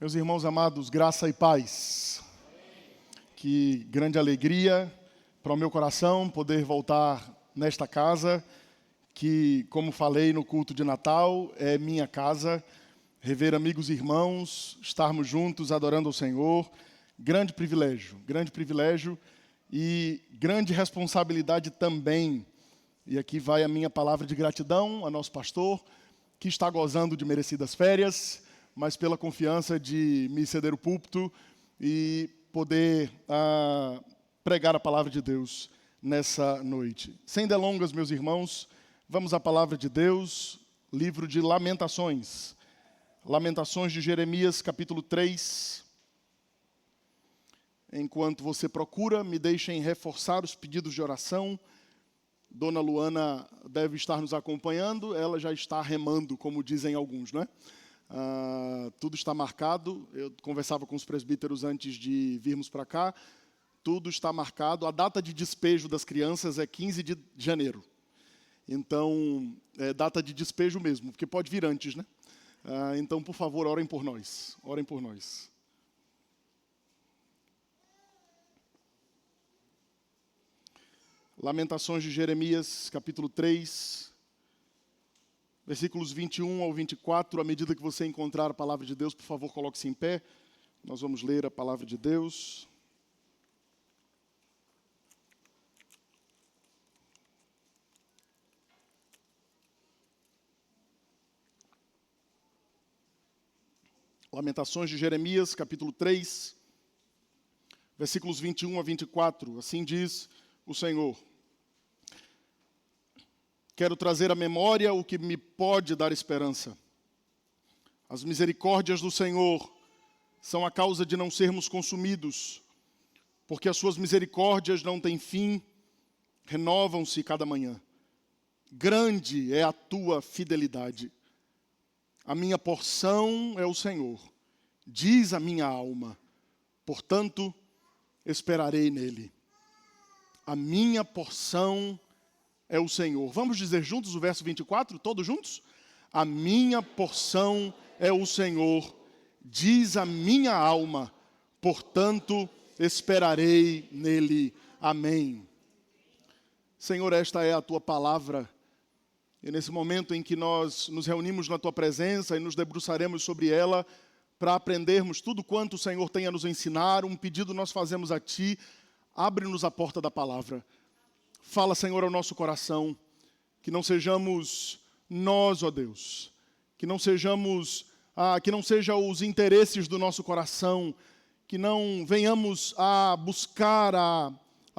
Meus irmãos amados, graça e paz. Que grande alegria para o meu coração poder voltar nesta casa, que, como falei no culto de Natal, é minha casa, rever amigos e irmãos, estarmos juntos adorando ao Senhor. Grande privilégio e grande responsabilidade também. E aqui vai a minha palavra de gratidão a nosso pastor, que está gozando de merecidas férias, mas pela confiança de me ceder o púlpito e poder pregar a palavra de Deus nessa noite. Sem delongas, meus irmãos, vamos à palavra de Deus, livro de Lamentações. Lamentações de Jeremias, capítulo 3. Enquanto você procura, me deixem reforçar os pedidos de oração. Dona Luana deve estar nos acompanhando, ela já está remando, como dizem alguns, né? Tudo está marcado, eu conversava com os presbíteros antes de virmos para cá, tudo está marcado, a data de despejo das crianças é 15 de janeiro. Então, é data de despejo mesmo, porque pode vir antes, né? Então, por favor, orem por nós, orem por nós. Lamentações de Jeremias, capítulo 3, versículos 21 ao 24. À medida que você encontrar a palavra de Deus, por favor, coloque-se em pé. Nós vamos ler a palavra de Deus. Lamentações de Jeremias, capítulo 3, versículos 21 a 24. Assim diz o Senhor: quero trazer à memória o que me pode dar esperança. As misericórdias do Senhor são a causa de não sermos consumidos, porque as suas misericórdias não têm fim, renovam-se cada manhã. Grande é a tua fidelidade. A minha porção é o Senhor, diz a minha alma, portanto, esperarei nele. A minha porção é o Senhor. Vamos dizer juntos o verso 24, todos juntos? A minha porção é o Senhor, diz a minha alma, portanto, esperarei nele. Amém. Senhor, esta é a tua palavra. E nesse momento em que nós nos reunimos na tua presença e nos debruçaremos sobre ela, para aprendermos tudo quanto o Senhor tem a nos ensinar, um pedido nós fazemos a ti: abre-nos a porta da palavra. Fala, Senhor, ao nosso coração, que não sejamos nós, ó Deus, que não seja os interesses do nosso coração, que não venhamos a buscar a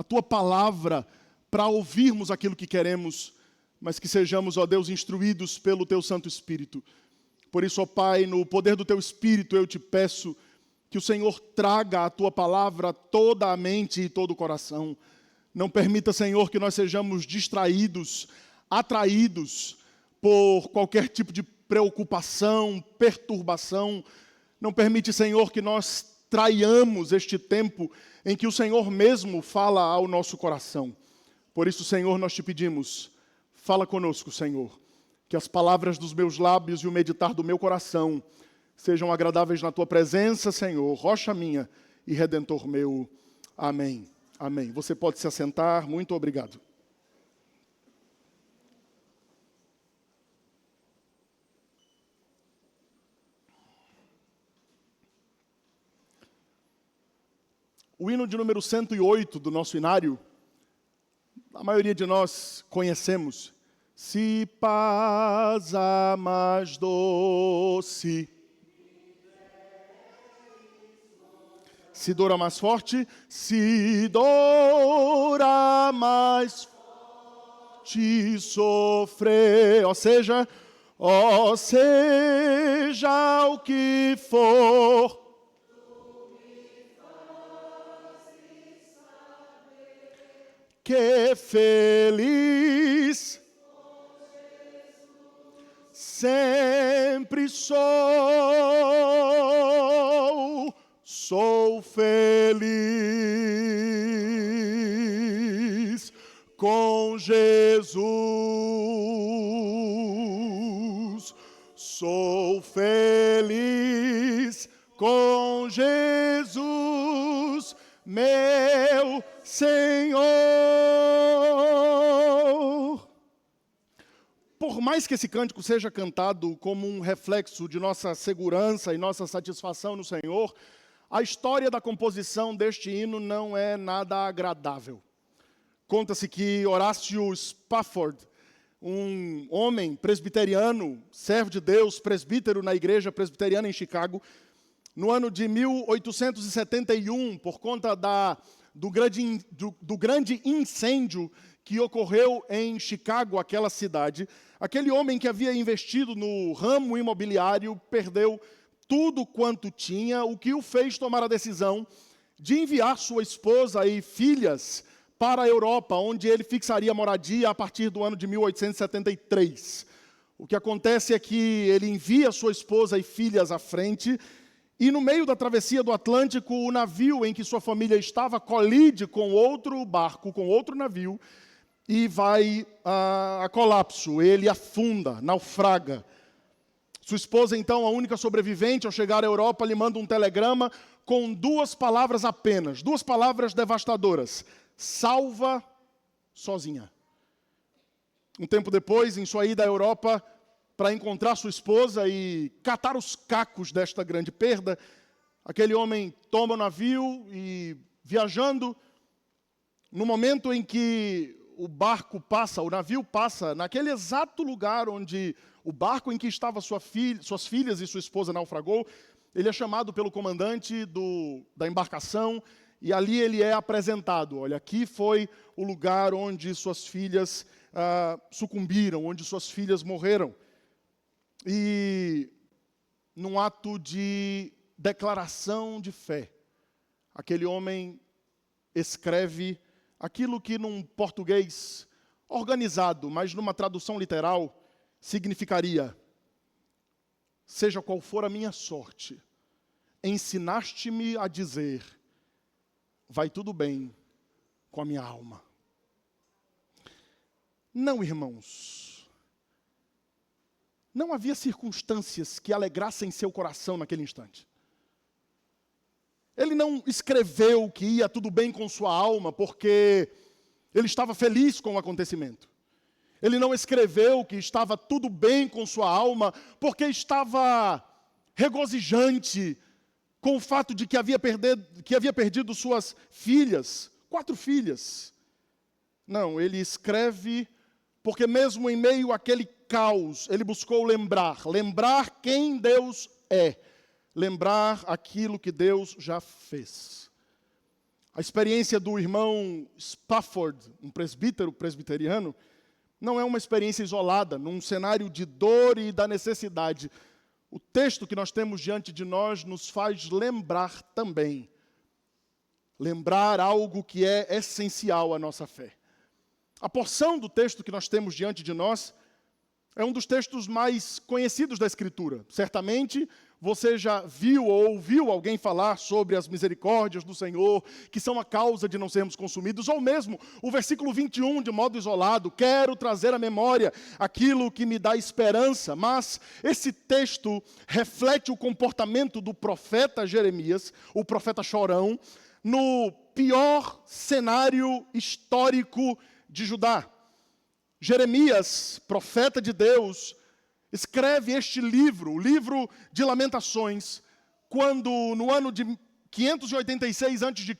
tua palavra para ouvirmos aquilo que queremos, mas que sejamos, ó Deus, instruídos pelo teu Santo Espírito. Por isso, ó Pai, no poder do teu Espírito, eu te peço que o Senhor traga a tua palavra a toda a mente e todo o coração. Não permita, Senhor, que nós sejamos distraídos, atraídos por qualquer tipo de preocupação, perturbação. Não permite, Senhor, que nós traiamos este tempo em que o Senhor mesmo fala ao nosso coração. Por isso, Senhor, nós te pedimos, fala conosco, Senhor, que as palavras dos meus lábios e o meditar do meu coração sejam agradáveis na tua presença, Senhor, rocha minha e redentor meu. Amém. Amém. Você pode se assentar. Muito obrigado. O hino de número 108 do nosso inário, a maioria de nós conhecemos. Se paz a mais doce, se dor a mais forte, se dor a mais forte sofrer, ou seja o que for, que feliz sempre sou feliz com Jesus, sou feliz com Jesus, meu Senhor. Por mais que esse cântico seja cantado como um reflexo de nossa segurança e nossa satisfação no Senhor, a história da composição deste hino não é nada agradável. Conta-se que Horácio Spafford, um homem presbiteriano, servo de Deus, presbítero na igreja presbiteriana em Chicago, no ano de 1871, por conta do grande incêndio que ocorreu em Chicago, aquela cidade, aquele homem que havia investido no ramo imobiliário perdeu tudo quanto tinha, o que o fez tomar a decisão de enviar sua esposa e filhas para a Europa, onde ele fixaria moradia a partir do ano de 1873. O que acontece é que ele envia sua esposa e filhas à frente, e no meio da travessia do Atlântico, o navio em que sua família estava colide com outro barco, com outro navio, e vai a colapso. Ele afunda, naufraga. Sua esposa, então, a única sobrevivente, ao chegar à Europa, lhe manda um telegrama com 2 palavras apenas, 2 palavras devastadoras: salva sozinha. Um tempo depois, em sua ida à Europa, para encontrar sua esposa e catar os cacos desta grande perda, aquele homem toma o navio e, viajando, no momento em que o navio passa naquele exato lugar onde o barco em que estava suas filhas e sua esposa naufragou, ele é chamado pelo comandante da embarcação e ali ele é apresentado. Olha, aqui foi o lugar onde suas filhas sucumbiram, onde suas filhas morreram. E, num ato de declaração de fé, aquele homem escreve aquilo que num português organizado, mas numa tradução literal, significaria: seja qual for a minha sorte, ensinaste-me a dizer, vai tudo bem com a minha alma. Não, irmãos, não havia circunstâncias que alegrassem seu coração naquele instante. Ele não escreveu que ia tudo bem com sua alma porque ele estava feliz com o acontecimento. Ele não escreveu que estava tudo bem com sua alma porque estava regozijante com o fato de que havia perdido suas filhas, 4 filhas. Não, ele escreve porque mesmo em meio àquele caos, ele buscou lembrar quem Deus é, lembrar aquilo que Deus já fez. A experiência do irmão Spafford, um presbiteriano, não é uma experiência isolada, num cenário de dor e da necessidade. O texto que nós temos diante de nós nos faz lembrar também. Lembrar algo que é essencial à nossa fé. A porção do texto que nós temos diante de nós é um dos textos mais conhecidos da Escritura. Certamente você já viu ou ouviu alguém falar sobre as misericórdias do Senhor, que são a causa de não sermos consumidos, ou mesmo o versículo 21, de modo isolado: quero trazer à memória aquilo que me dá esperança. Mas esse texto reflete o comportamento do profeta Jeremias, o profeta chorão, no pior cenário histórico de Judá. Jeremias, profeta de Deus, escreve este livro, o livro de Lamentações, quando no ano de 586 a.C.,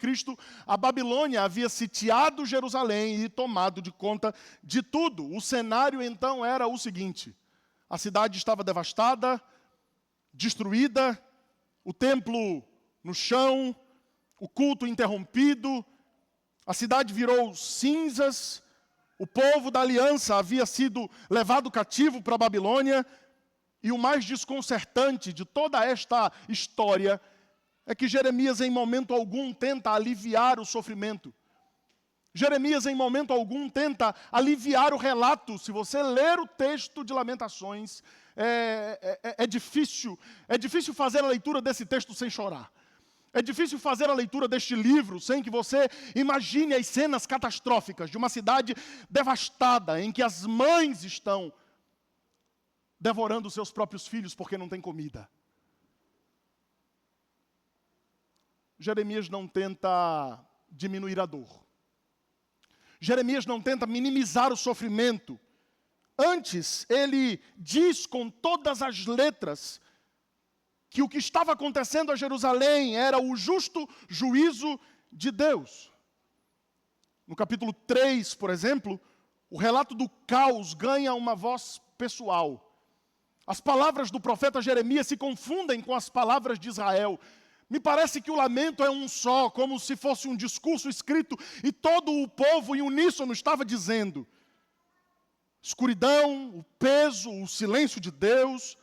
a Babilônia havia sitiado Jerusalém e tomado de conta de tudo. O cenário então era o seguinte: a cidade estava devastada, destruída, o templo no chão, o culto interrompido, a cidade virou cinzas, o povo da aliança havia sido levado cativo para a Babilônia, e o mais desconcertante de toda esta história é que Jeremias em momento algum tenta aliviar o sofrimento. Jeremias em momento algum tenta aliviar o relato. Se você ler o texto de Lamentações, é difícil fazer a leitura desse texto sem chorar. É difícil fazer a leitura deste livro sem que você imagine as cenas catastróficas de uma cidade devastada, em que as mães estão devorando seus próprios filhos porque não tem comida. Jeremias não tenta diminuir a dor. Jeremias não tenta minimizar o sofrimento. Antes, ele diz com todas as letras que o que estava acontecendo a Jerusalém era o justo juízo de Deus. No capítulo 3, por exemplo, o relato do caos ganha uma voz pessoal. As palavras do profeta Jeremias se confundem com as palavras de Israel. Me parece que o lamento é um só, como se fosse um discurso escrito e todo o povo em uníssono estava dizendo. Escuridão, o peso, o silêncio de Deus,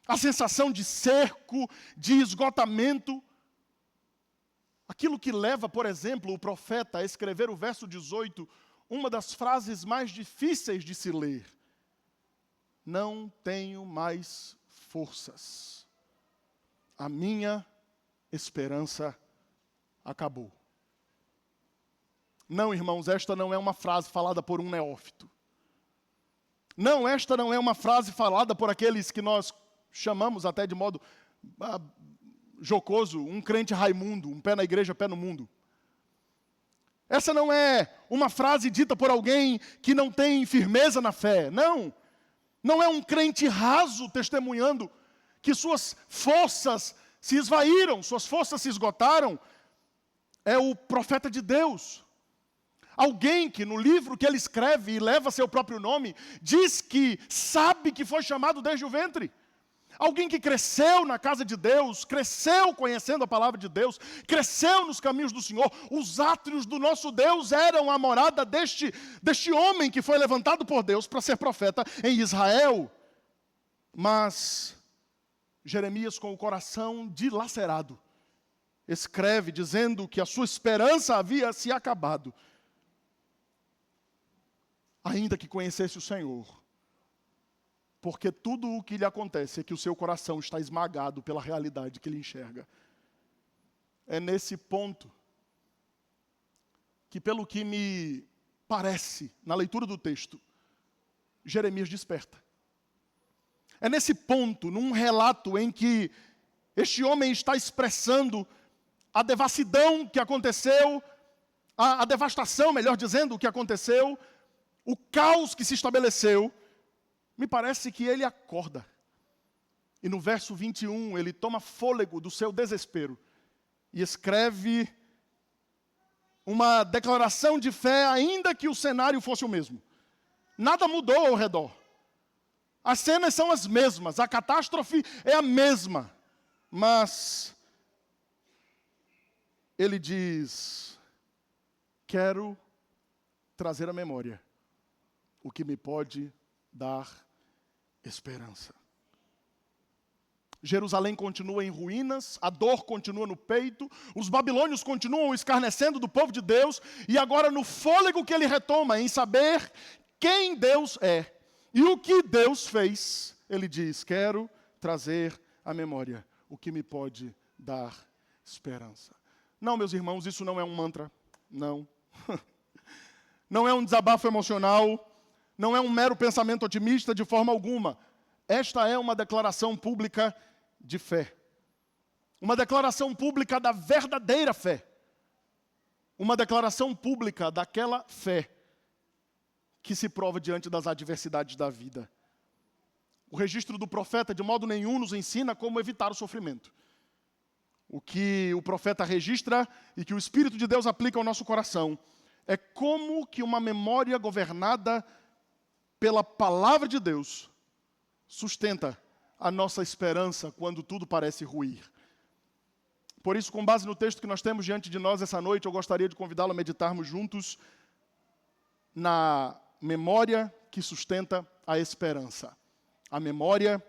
a sensação de cerco, de esgotamento. Aquilo que leva, por exemplo, o profeta a escrever o verso 18, uma das frases mais difíceis de se ler. Não tenho mais forças. A minha esperança acabou. Não, irmãos, esta não é uma frase falada por um neófito. Não, esta não é uma frase falada por aqueles que nós chamamos até de modo jocoso, um crente Raimundo, um pé na igreja, pé no mundo. Essa não é uma frase dita por alguém que não tem firmeza na fé. Não. Não é um crente raso testemunhando que suas forças se esvaíram, suas forças se esgotaram. É o profeta de Deus. Alguém que no livro que ele escreve e leva seu próprio nome, diz que sabe que foi chamado desde o ventre. Alguém que cresceu na casa de Deus, cresceu conhecendo a palavra de Deus, cresceu nos caminhos do Senhor. Os átrios do nosso Deus eram a morada deste homem que foi levantado por Deus para ser profeta em Israel. Mas Jeremias, com o coração dilacerado, escreve dizendo que a sua esperança havia se acabado. Ainda que conhecesse o Senhor. Porque tudo o que lhe acontece é que o seu coração está esmagado pela realidade que ele enxerga. É nesse ponto que, pelo que me parece, na leitura do texto, Jeremias desperta. É nesse ponto, num relato em que este homem está expressando a devassidão que aconteceu, a devastação, melhor dizendo, o que aconteceu, o caos que se estabeleceu. Me parece que ele acorda. E no verso 21, ele toma fôlego do seu desespero e escreve uma declaração de fé, ainda que o cenário fosse o mesmo. Nada mudou ao redor. As cenas são as mesmas, a catástrofe é a mesma. Mas ele diz: quero trazer à memória o que me pode dar esperança. Jerusalém continua em ruínas, a dor continua no peito, os babilônios continuam escarnecendo do povo de Deus, e agora no fôlego que ele retoma em saber quem Deus é e o que Deus fez, ele diz: quero trazer à memória o que me pode dar esperança. Não, meus irmãos, isso não é um mantra, não. Não é um desabafo emocional, não é um mero pensamento otimista de forma alguma. Esta é uma declaração pública de fé. Uma declaração pública da verdadeira fé. Uma declaração pública daquela fé que se prova diante das adversidades da vida. O registro do profeta, de modo nenhum, nos ensina como evitar o sofrimento. O que o profeta registra e que o Espírito de Deus aplica ao nosso coração é como que uma memória governada pela palavra de Deus sustenta a nossa esperança quando tudo parece ruir. Por isso, com base no texto que nós temos diante de nós essa noite, eu gostaria de convidá-lo a meditarmos juntos na memória que sustenta a esperança. A memória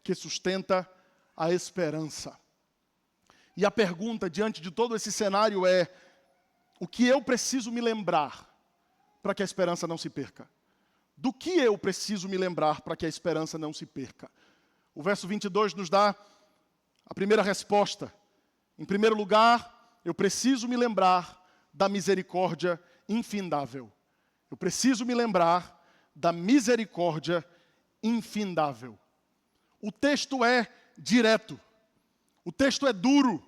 que sustenta a esperança. E a pergunta diante de todo esse cenário é: o que eu preciso me lembrar para que a esperança não se perca? Do que eu preciso me lembrar para que a esperança não se perca? O verso 22 nos dá a primeira resposta. Em primeiro lugar, eu preciso me lembrar da misericórdia infindável. Eu preciso me lembrar da misericórdia infindável. O texto é direto. O texto é duro.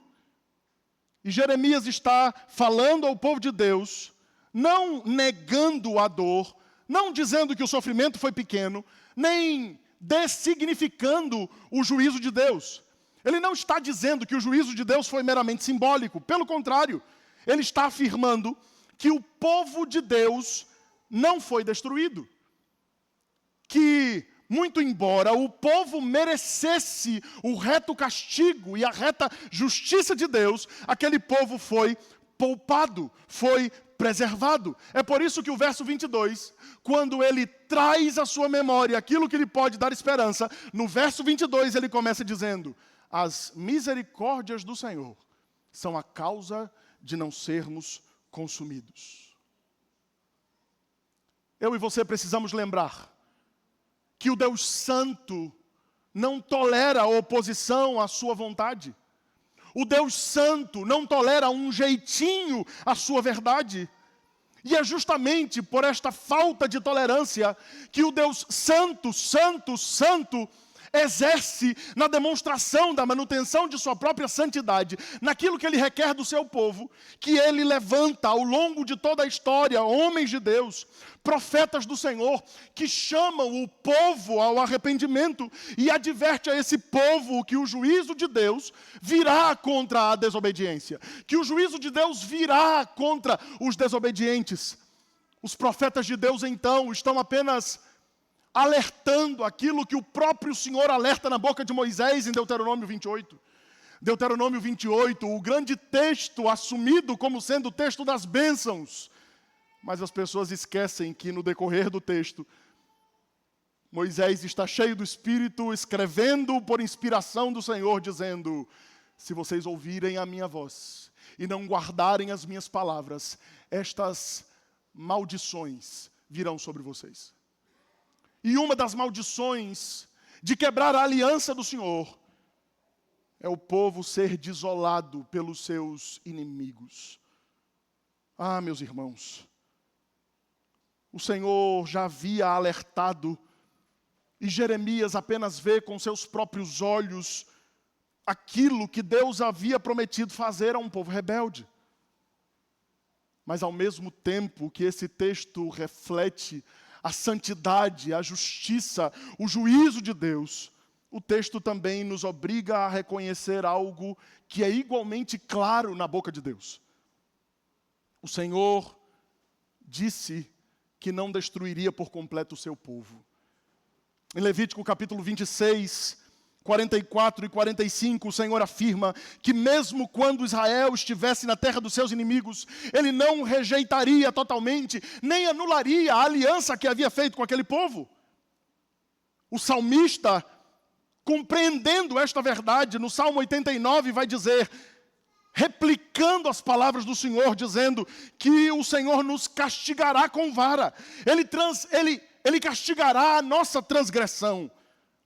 E Jeremias está falando ao povo de Deus, não negando a dor, não dizendo que o sofrimento foi pequeno, nem dessignificando o juízo de Deus. Ele não está dizendo que o juízo de Deus foi meramente simbólico. Pelo contrário, ele está afirmando que o povo de Deus não foi destruído. Que, muito embora o povo merecesse o reto castigo e a reta justiça de Deus, aquele povo foi poupado, foi preservado. É por isso que o verso 22, quando ele traz à sua memória aquilo que lhe pode dar esperança, no verso 22 ele começa dizendo: as misericórdias do Senhor são a causa de não sermos consumidos. Eu e você precisamos lembrar que o Deus Santo não tolera a oposição à sua vontade. O Deus Santo não tolera um jeitinho à sua verdade. E é justamente por esta falta de tolerância que o Deus Santo, Santo, Santo, exerce na demonstração da manutenção de sua própria santidade, naquilo que ele requer do seu povo, que ele levanta ao longo de toda a história, homens de Deus, profetas do Senhor, que chamam o povo ao arrependimento e adverte a esse povo que o juízo de Deus virá contra a desobediência, que o juízo de Deus virá contra os desobedientes. Os profetas de Deus, então, estão apenas alertando aquilo que o próprio Senhor alerta na boca de Moisés em Deuteronômio 28. Deuteronômio 28, o grande texto assumido como sendo o texto das bênçãos. Mas as pessoas esquecem que no decorrer do texto, Moisés está cheio do Espírito, escrevendo por inspiração do Senhor, dizendo: se vocês ouvirem a minha voz e não guardarem as minhas palavras, estas maldições virão sobre vocês. E uma das maldições de quebrar a aliança do Senhor é o povo ser desolado pelos seus inimigos. Ah, meus irmãos, o Senhor já havia alertado, e Jeremias apenas vê com seus próprios olhos aquilo que Deus havia prometido fazer a um povo rebelde. Mas ao mesmo tempo que esse texto reflete a santidade, a justiça, o juízo de Deus, o texto também nos obriga a reconhecer algo que é igualmente claro na boca de Deus. O Senhor disse que não destruiria por completo o seu povo. Em Levítico capítulo 26, 44 e 45, o Senhor afirma que mesmo quando Israel estivesse na terra dos seus inimigos, ele não rejeitaria totalmente, nem anularia a aliança que havia feito com aquele povo. O salmista, compreendendo esta verdade, no Salmo 89 vai dizer, replicando as palavras do Senhor, dizendo que o Senhor nos castigará com vara. Ele castigará a nossa transgressão,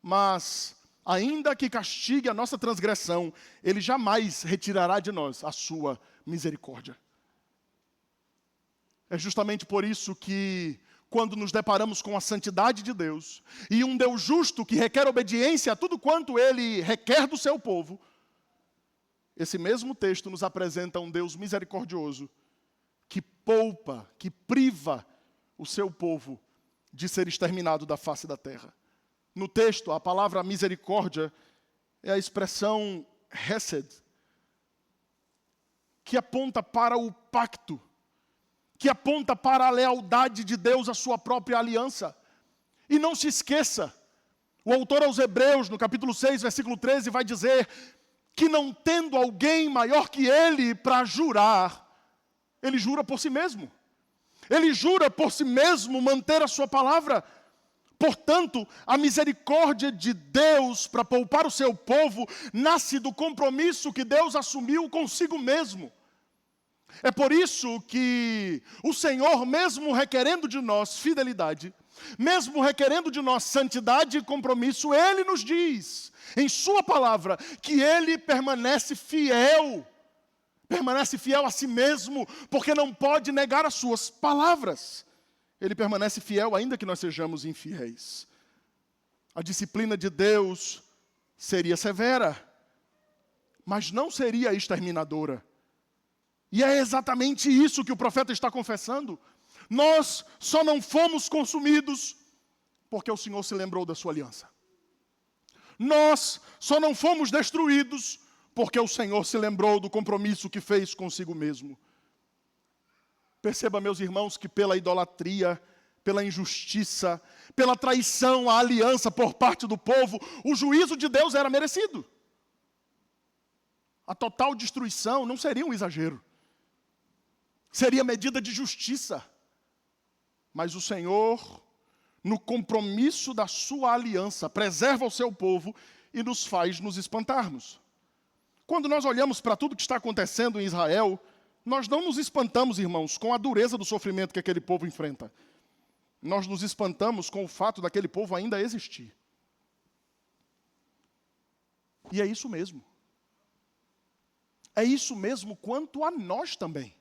mas ainda que castigue a nossa transgressão, Ele jamais retirará de nós a sua misericórdia. É justamente por isso que, quando nos deparamos com a santidade de Deus, e um Deus justo que requer obediência a tudo quanto Ele requer do seu povo, esse mesmo texto nos apresenta um Deus misericordioso, que poupa, que priva o seu povo de ser exterminado da face da terra. No texto, a palavra misericórdia é a expressão hesed, que aponta para o pacto, que aponta para a lealdade de Deus à sua própria aliança. E não se esqueça, o autor aos Hebreus, no capítulo 6, versículo 13, vai dizer que não tendo alguém maior que ele para jurar, ele jura por si mesmo. Ele jura por si mesmo manter a sua palavra. Portanto, a misericórdia de Deus para poupar o seu povo nasce do compromisso que Deus assumiu consigo mesmo. É por isso que o Senhor, mesmo requerendo de nós fidelidade, mesmo requerendo de nós santidade e compromisso, Ele nos diz, em sua palavra, que Ele permanece fiel a si mesmo, porque não pode negar as suas palavras. Ele permanece fiel ainda que nós sejamos infiéis. A disciplina de Deus seria severa, mas não seria exterminadora. E é exatamente isso que o profeta está confessando. Nós só não fomos consumidos porque o Senhor se lembrou da sua aliança. Nós só não fomos destruídos porque o Senhor se lembrou do compromisso que fez consigo mesmo. Perceba, meus irmãos, que pela idolatria, pela injustiça, pela traição à aliança por parte do povo, o juízo de Deus era merecido. A total destruição não seria um exagero. Seria medida de justiça. Mas o Senhor, no compromisso da sua aliança, preserva o seu povo e nos faz nos espantarmos. Quando nós olhamos para tudo que está acontecendo em Israel, nós não nos espantamos, irmãos, com a dureza do sofrimento que aquele povo enfrenta. Nós nos espantamos com o fato daquele povo ainda existir. E é isso mesmo. É isso mesmo quanto a nós também.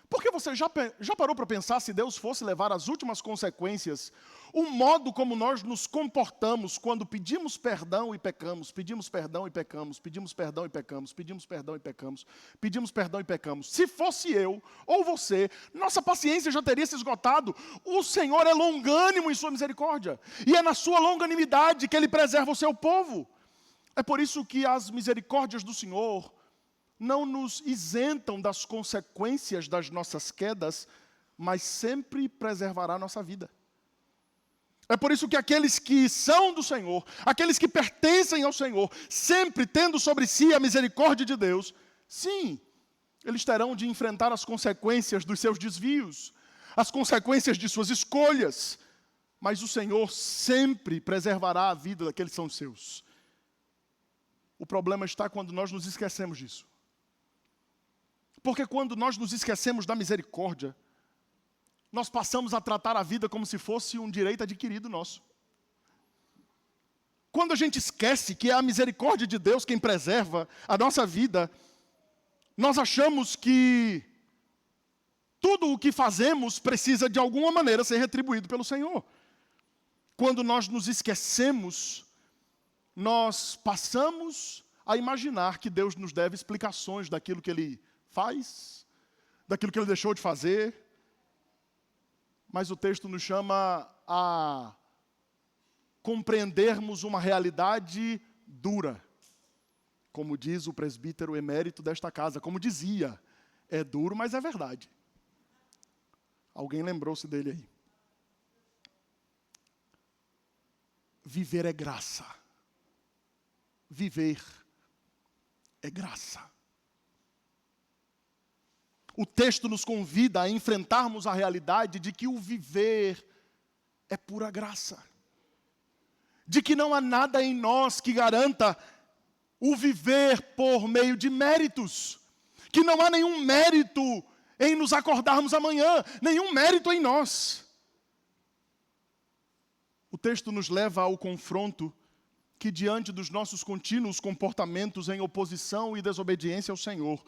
Porque você já parou para pensar, se Deus fosse levar às últimas consequências, o modo como nós nos comportamos quando pedimos perdão e pecamos, pedimos perdão e pecamos, pedimos perdão e pecamos, pedimos perdão e pecamos, pedimos perdão e pecamos. Se fosse eu ou você, nossa paciência já teria se esgotado. O Senhor é longânimo em sua misericórdia. E é na sua longanimidade que Ele preserva o seu povo. É por isso que as misericórdias do Senhor não nos isentam das consequências das nossas quedas, mas sempre preservará a nossa vida. É por isso que aqueles que são do Senhor, aqueles que pertencem ao Senhor, sempre tendo sobre si a misericórdia de Deus, sim, eles terão de enfrentar as consequências dos seus desvios, as consequências de suas escolhas, mas o Senhor sempre preservará a vida daqueles que são seus. O problema está quando nós nos esquecemos disso. Porque quando nós nos esquecemos da misericórdia, nós passamos a tratar a vida como se fosse um direito adquirido nosso. Quando a gente esquece que é a misericórdia de Deus quem preserva a nossa vida, nós achamos que tudo o que fazemos precisa de alguma maneira ser retribuído pelo Senhor. Quando nós nos esquecemos, nós passamos a imaginar que Deus nos deve explicações daquilo que Ele faz, daquilo que Ele deixou de fazer. Mas o texto nos chama a compreendermos uma realidade dura. Como diz o presbítero emérito desta casa, como dizia, é duro, mas é verdade. Alguém lembrou-se dele aí. Viver é graça. Viver é graça. O texto nos convida a enfrentarmos a realidade de que o viver é pura graça. De que não há nada em nós que garanta o viver por meio de méritos. Que não há nenhum mérito em nos acordarmos amanhã, nenhum mérito em nós. O texto nos leva ao confronto que, diante dos nossos contínuos comportamentos em oposição e desobediência ao Senhor,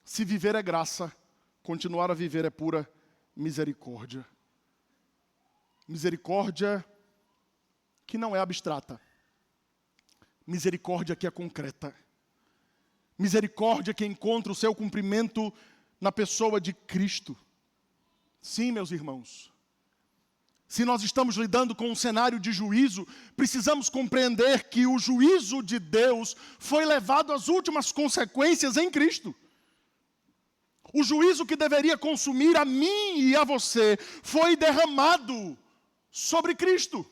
se viver é graça, continuar a viver é pura misericórdia. Misericórdia que não é abstrata. Misericórdia que é concreta. Misericórdia que encontra o seu cumprimento na pessoa de Cristo. Sim, meus irmãos. Se nós estamos lidando com um cenário de juízo, precisamos compreender que o juízo de Deus foi levado às últimas consequências em Cristo. O juízo que deveria consumir a mim e a você foi derramado sobre Cristo.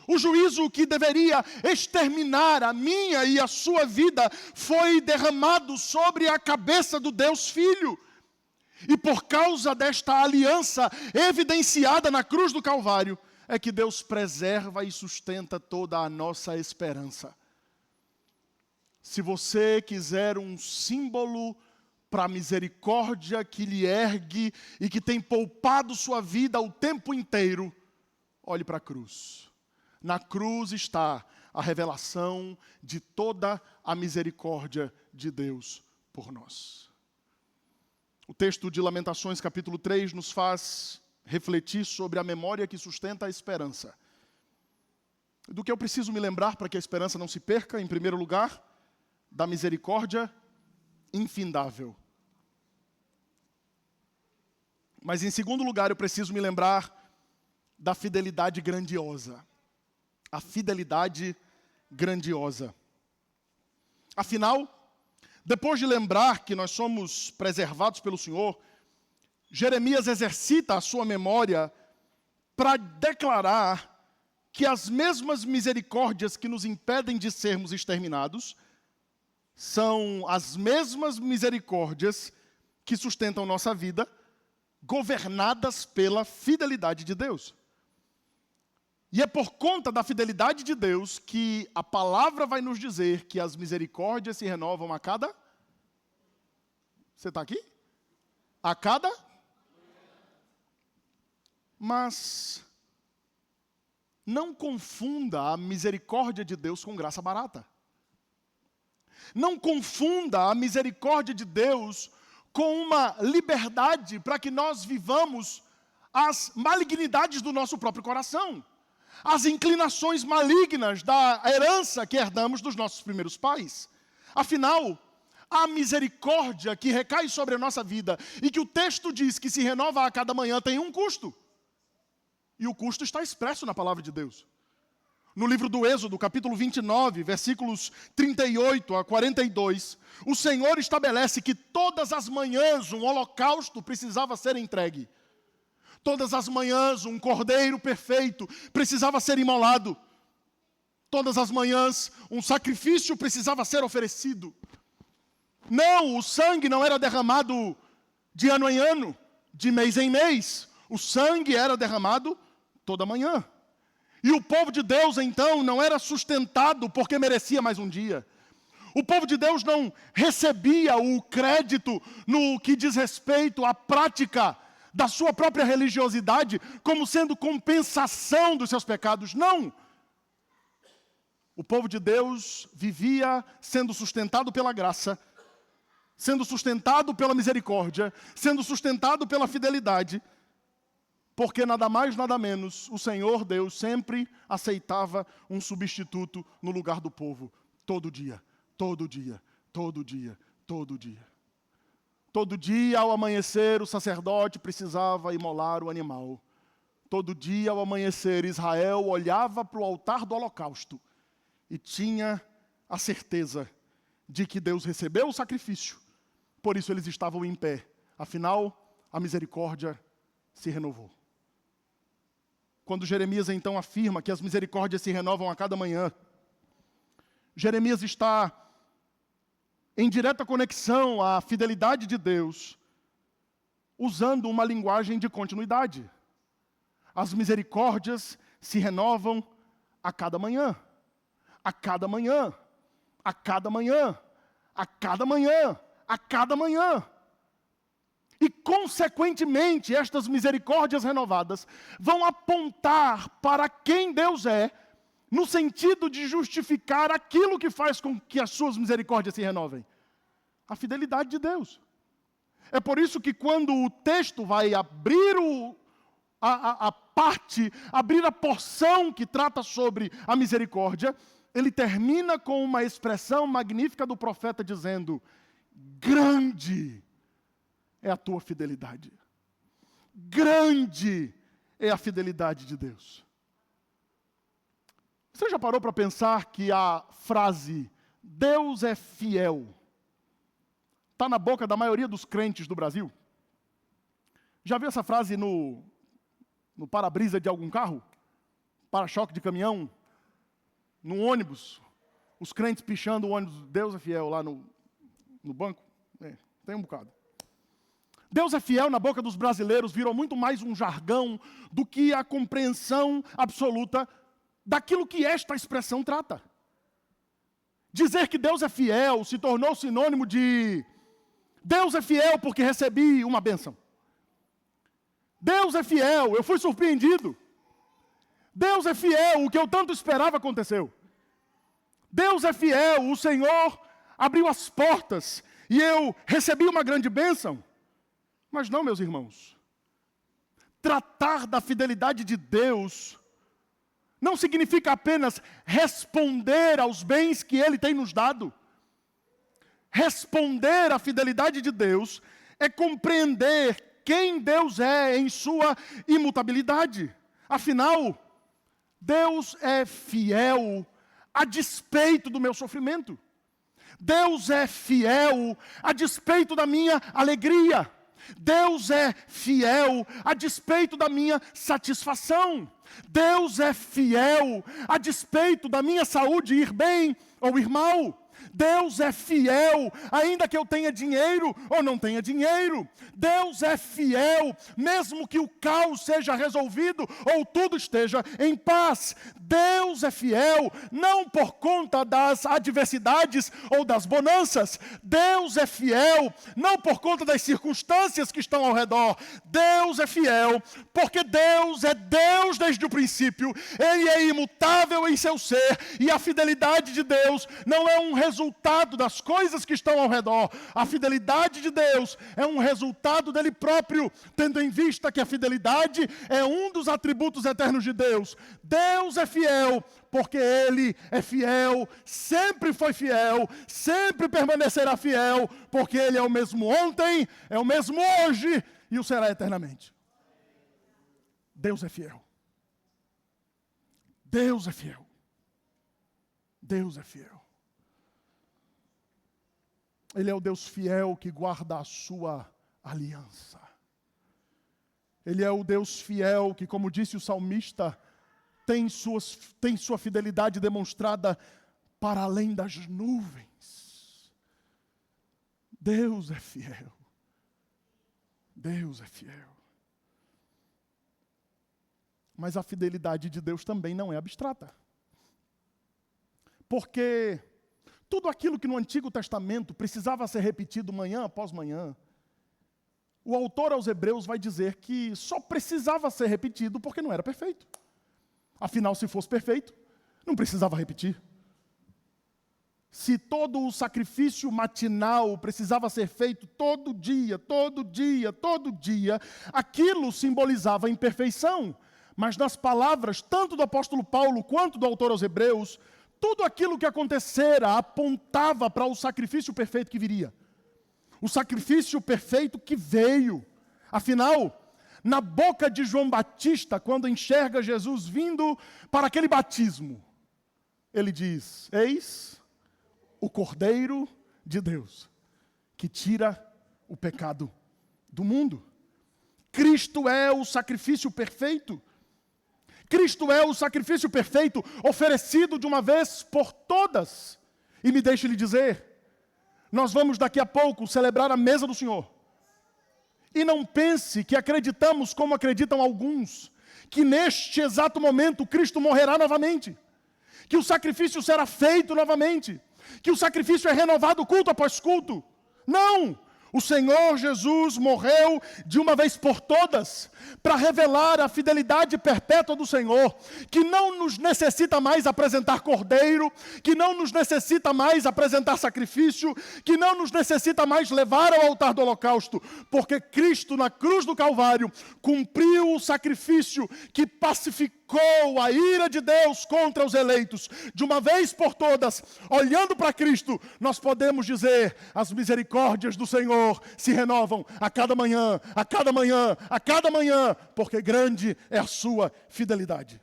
O juízo que deveria exterminar a minha e a sua vida foi derramado sobre a cabeça do Deus Filho. E por causa desta aliança evidenciada na cruz do Calvário, é que Deus preserva e sustenta toda a nossa esperança. Se você quiser um símbolo para a misericórdia que lhe ergue e que tem poupado sua vida o tempo inteiro, olhe para a cruz. Na cruz está a revelação de toda a misericórdia de Deus por nós. O texto de Lamentações, capítulo 3, nos faz refletir sobre a memória que sustenta a esperança. Do que eu preciso me lembrar para que a esperança não se perca? Em primeiro lugar, da misericórdia infindável. Mas em segundo lugar, eu preciso me lembrar da fidelidade grandiosa. A fidelidade grandiosa. Afinal, depois de lembrar que nós somos preservados pelo Senhor, Jeremias exercita a sua memória para declarar que as mesmas misericórdias que nos impedem de sermos exterminados são as mesmas misericórdias que sustentam nossa vida, governadas pela fidelidade de Deus. E é por conta da fidelidade de Deus que a palavra vai nos dizer que as misericórdias se renovam a cada... Você está aqui? A cada... Mas não confunda a misericórdia de Deus com graça barata. Não confunda a misericórdia de Deus com uma liberdade para que nós vivamos as malignidades do nosso próprio coração, as inclinações malignas da herança que herdamos dos nossos primeiros pais. Afinal, a misericórdia que recai sobre a nossa vida e que o texto diz que se renova a cada manhã tem um custo. E o custo está expresso na palavra de Deus. No livro do Êxodo, capítulo 29, versículos 38 a 42, o Senhor estabelece que todas as manhãs um holocausto precisava ser entregue. Todas as manhãs um cordeiro perfeito precisava ser imolado. Todas as manhãs um sacrifício precisava ser oferecido. Não, o sangue não era derramado de ano em ano, de mês em mês. O sangue era derramado toda manhã. E o povo de Deus, então, não era sustentado porque merecia mais um dia. O povo de Deus não recebia o crédito no que diz respeito à prática da sua própria religiosidade como sendo compensação dos seus pecados. Não! O povo de Deus vivia sendo sustentado pela graça, sendo sustentado pela misericórdia, sendo sustentado pela fidelidade, porque nada mais, nada menos, o Senhor Deus sempre aceitava um substituto no lugar do povo, todo dia, todo dia, todo dia, todo dia. Todo dia, ao amanhecer, o sacerdote precisava imolar o animal. Todo dia, ao amanhecer, Israel olhava para o altar do holocausto e tinha a certeza de que Deus recebeu o sacrifício, por isso eles estavam em pé. Afinal, a misericórdia se renovou. Quando Jeremias então afirma que as misericórdias se renovam a cada manhã, Jeremias está em direta conexão à fidelidade de Deus, usando uma linguagem de continuidade. As misericórdias se renovam a cada manhã, a cada manhã, a cada manhã, a cada manhã, a cada manhã. E, consequentemente, estas misericórdias renovadas vão apontar para quem Deus é, no sentido de justificar aquilo que faz com que as suas misericórdias se renovem. A fidelidade de Deus. É por isso que quando o texto vai abrir abrir a porção que trata sobre a misericórdia, ele termina com uma expressão magnífica do profeta dizendo: grande é a tua fidelidade. Grande é a fidelidade de Deus. Você já parou para pensar que a frase Deus é fiel está na boca da maioria dos crentes do Brasil? Já viu essa frase no para-brisa de algum carro? Para-choque de caminhão? No ônibus? Os crentes pichando o ônibus, Deus é fiel lá no banco? Tem um bocado. Deus é fiel na boca dos brasileiros virou muito mais um jargão do que a compreensão absoluta daquilo que esta expressão trata. Dizer que Deus é fiel se tornou sinônimo de Deus é fiel porque recebi uma bênção. Deus é fiel, eu fui surpreendido. Deus é fiel, o que eu tanto esperava aconteceu. Deus é fiel, o Senhor abriu as portas e eu recebi uma grande bênção. Mas não, meus irmãos. Tratar da fidelidade de Deus não significa apenas responder aos bens que Ele tem nos dado. responder à fidelidade de Deus é compreender quem Deus é em sua imutabilidade. Afinal, Deus é fiel a despeito do meu sofrimento. Deus é fiel a despeito da minha alegria. Deus é fiel a despeito da minha satisfação. Deus é fiel a despeito da minha saúde ir bem ou ir mal. Deus é fiel, ainda que eu tenha dinheiro ou não tenha dinheiro. Deus é fiel, mesmo que o caos seja resolvido ou tudo esteja em paz. Deus é fiel, não por conta das adversidades ou das bonanças. Deus é fiel, não por conta das circunstâncias que estão ao redor. Deus é fiel, porque Deus é Deus desde o princípio. Ele é imutável em seu ser, e a fidelidade de Deus não é um resultado das coisas que estão ao redor. A fidelidade de Deus é um resultado dele próprio, tendo em vista que a fidelidade é um dos atributos eternos de Deus. Deus é fiel, porque Ele é fiel, sempre foi fiel, sempre permanecerá fiel, porque Ele é o mesmo ontem, é o mesmo hoje e o será eternamente. Deus é fiel. Deus é fiel. Deus é fiel. Ele é o Deus fiel que guarda a sua aliança. Ele é o Deus fiel que, como disse o salmista, tem sua fidelidade demonstrada para além das nuvens. Deus é fiel. Deus é fiel. Mas a fidelidade de Deus também não é abstrata. Porque tudo aquilo que no Antigo Testamento precisava ser repetido manhã após manhã, o autor aos Hebreus vai dizer que só precisava ser repetido porque não era perfeito. Afinal, se fosse perfeito, não precisava repetir. Se todo o sacrifício matinal precisava ser feito todo dia, aquilo simbolizava a imperfeição. Mas nas palavras, tanto do apóstolo Paulo quanto do autor aos Hebreus, tudo aquilo que acontecera apontava para o sacrifício perfeito que viria. O sacrifício perfeito que veio. Afinal, na boca de João Batista, quando enxerga Jesus vindo para aquele batismo, ele diz: eis o Cordeiro de Deus, que tira o pecado do mundo. Cristo é o sacrifício perfeito. Cristo é o sacrifício perfeito oferecido de uma vez por todas. E me deixe lhe dizer, nós vamos daqui a pouco celebrar a mesa do Senhor. E não pense que acreditamos como acreditam alguns, que neste exato momento Cristo morrerá novamente, que o sacrifício será feito novamente, que o sacrifício é renovado culto após culto. Não! O Senhor Jesus morreu de uma vez por todas para revelar a fidelidade perpétua do Senhor, que não nos necessita mais apresentar cordeiro, que não nos necessita mais apresentar sacrifício, que não nos necessita mais levar ao altar do holocausto, porque Cristo na cruz do Calvário cumpriu o sacrifício que pacificou a ira de Deus contra os eleitos. De uma vez por todas, olhando para Cristo, nós podemos dizer: as misericórdias do Senhor se renovam a cada manhã, a cada manhã, a cada manhã, porque grande é a sua fidelidade.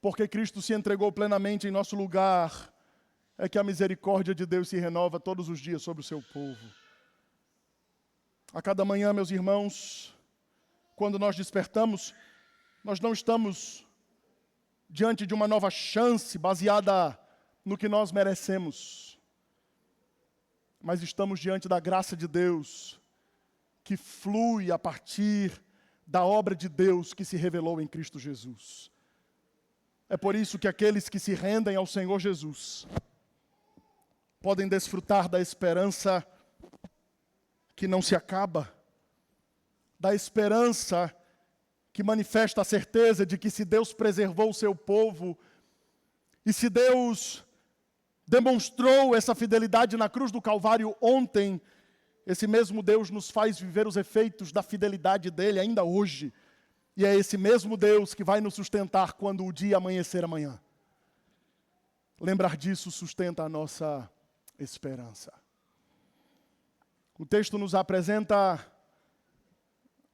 Porque Cristo se entregou plenamente em nosso lugar, é que a misericórdia de Deus se renova todos os dias sobre o seu povo. A cada manhã, meus irmãos, quando nós despertamos, nós não estamos diante de uma nova chance baseada no que nós merecemos, mas estamos diante da graça de Deus, que flui a partir da obra de Deus que se revelou em Cristo Jesus. É por isso que aqueles que se rendem ao Senhor Jesus podem desfrutar da esperança que não se acaba, da esperança que manifesta a certeza de que se Deus preservou o seu povo, e se Deus demonstrou essa fidelidade na cruz do Calvário ontem, esse mesmo Deus nos faz viver os efeitos da fidelidade dele ainda hoje. E é esse mesmo Deus que vai nos sustentar quando o dia amanhecer amanhã. Lembrar disso sustenta a nossa esperança. O texto nos apresenta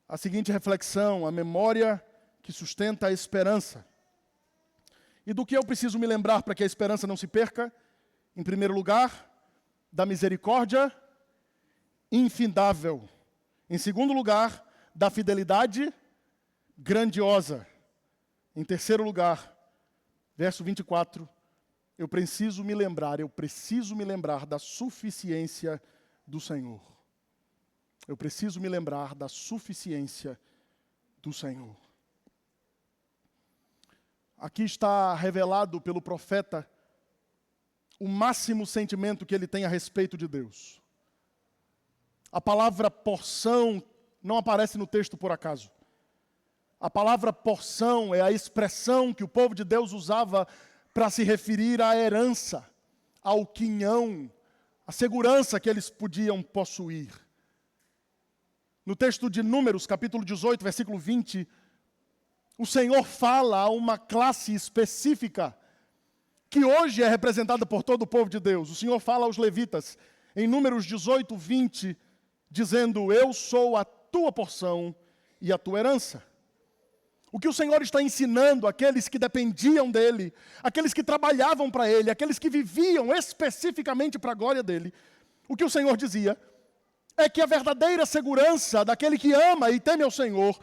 a seguinte reflexão: a memória que sustenta a esperança. E do que eu preciso me lembrar para que a esperança não se perca? Em primeiro lugar, da misericórdia infindável. Em segundo lugar, da fidelidade grandiosa. Em terceiro lugar, verso 24, eu preciso me lembrar da suficiência do Senhor. Eu preciso me lembrar da suficiência do Senhor. Aqui está revelado pelo profeta o máximo sentimento que ele tem a respeito de Deus. A palavra porção não aparece no texto por acaso. A palavra porção é a expressão que o povo de Deus usava para se referir à herança, ao quinhão, à segurança que eles podiam possuir. No texto de Números, capítulo 18, versículo 20, o Senhor fala a uma classe específica, que hoje é representada por todo o povo de Deus. O Senhor fala aos levitas, em Números 18, 20, dizendo: eu sou a tua porção e a tua herança. O que o Senhor está ensinando àqueles que dependiam dEle, aqueles que trabalhavam para Ele, aqueles que viviam especificamente para a glória dEle, o que o Senhor dizia é que a verdadeira segurança daquele que ama e teme ao Senhor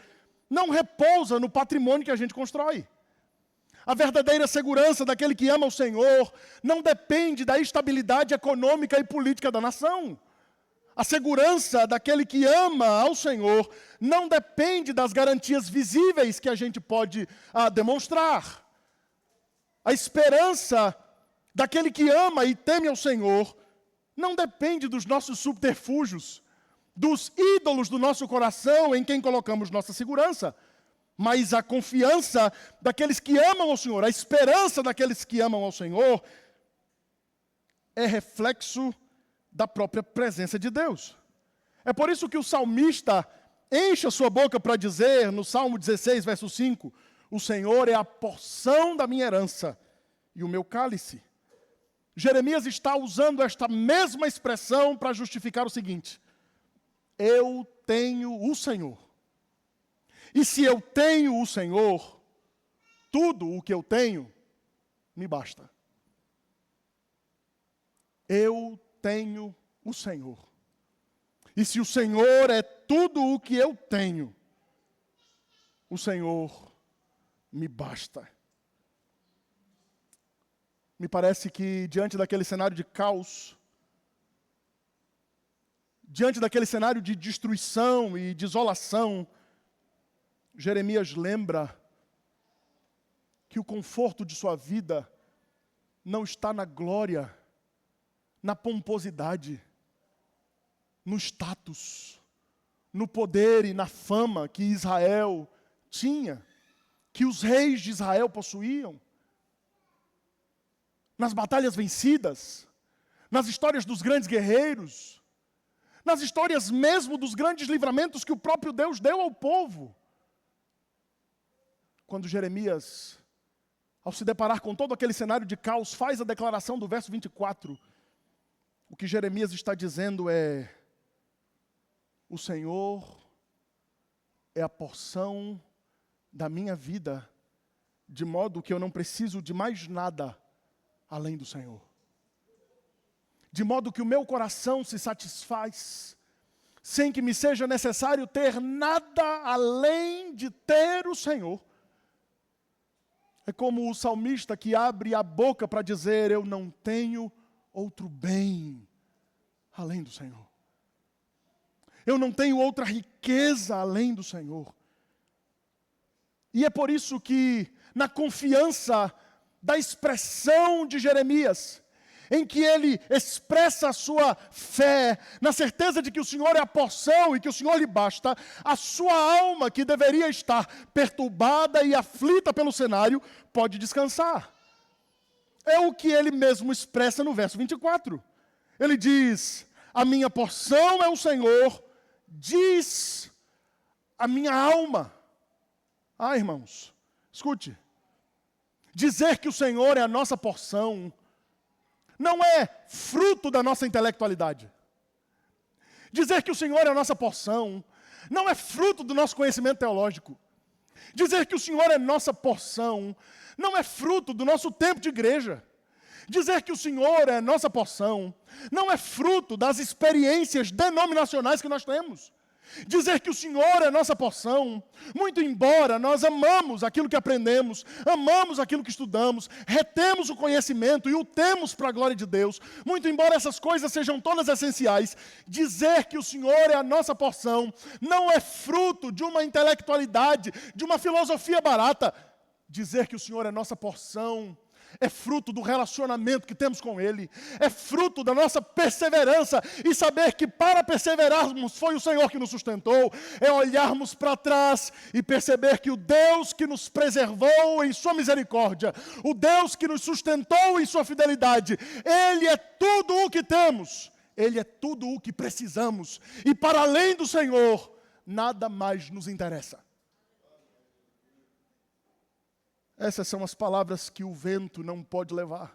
não repousa no patrimônio que a gente constrói. A verdadeira segurança daquele que ama o Senhor não depende da estabilidade econômica e política da nação. A segurança daquele que ama ao Senhor não depende das garantias visíveis que a gente pode demonstrar. A esperança daquele que ama e teme ao Senhor não depende dos nossos subterfúgios, dos ídolos do nosso coração em quem colocamos nossa segurança, mas a confiança daqueles que amam ao Senhor, a esperança daqueles que amam ao Senhor é reflexo da própria presença de Deus. É por isso que o salmista enche a sua boca para dizer, no Salmo 16, verso 5, o Senhor é a porção da minha herança e o meu cálice. Jeremias está usando esta mesma expressão para justificar o seguinte: eu tenho o Senhor. E se eu tenho o Senhor, tudo o que eu tenho me basta. Eu tenho o Senhor. E se o Senhor é tudo o que eu tenho, o Senhor me basta. Me parece que diante daquele cenário de caos, diante daquele cenário de destruição e desolação, Jeremias lembra que o conforto de sua vida não está na glória, na pomposidade, no status, no poder e na fama que Israel tinha, que os reis de Israel possuíam, nas batalhas vencidas, nas histórias dos grandes guerreiros, nas histórias mesmo dos grandes livramentos que o próprio Deus deu ao povo. Quando Jeremias, ao se deparar com todo aquele cenário de caos, faz a declaração do verso 24, o que Jeremias está dizendo é: o Senhor é a porção da minha vida, de modo que eu não preciso de mais nada além do Senhor. De modo que o meu coração se satisfaz, sem que me seja necessário ter nada além de ter o Senhor. É como o salmista que abre a boca para dizer: eu não tenho outro bem além do Senhor. Eu não tenho outra riqueza além do Senhor. E é por isso que, na confiança da expressão de Jeremias, em que ele expressa a sua fé, na certeza de que o Senhor é a porção e que o Senhor lhe basta, a sua alma, que deveria estar perturbada e aflita pelo cenário, pode descansar. É o que ele mesmo expressa no verso 24. Ele diz: a minha porção é o Senhor, diz a minha alma. Ah, irmãos, escute. Dizer que o Senhor é a nossa porção não é fruto da nossa intelectualidade. Dizer que o Senhor é a nossa porção não é fruto do nosso conhecimento teológico. Dizer que o Senhor é nossa porção não é fruto do nosso tempo de igreja. Dizer que o Senhor é nossa porção não é fruto das experiências denominacionais que nós temos. Dizer que o Senhor é nossa porção, muito embora nós amamos aquilo que aprendemos, amamos aquilo que estudamos, retemos o conhecimento e o temos para a glória de Deus, muito embora essas coisas sejam todas essenciais, dizer que o Senhor é a nossa porção não é fruto de uma intelectualidade, de uma filosofia barata. Dizer que o Senhor é nossa porção é fruto do relacionamento que temos com Ele. É fruto da nossa perseverança. E saber que para perseverarmos foi o Senhor que nos sustentou. É olharmos para trás e perceber que o Deus que nos preservou em sua misericórdia, o Deus que nos sustentou em sua fidelidade, Ele é tudo o que temos. Ele é tudo o que precisamos. E para além do Senhor, nada mais nos interessa. Essas são as palavras que o vento não pode levar.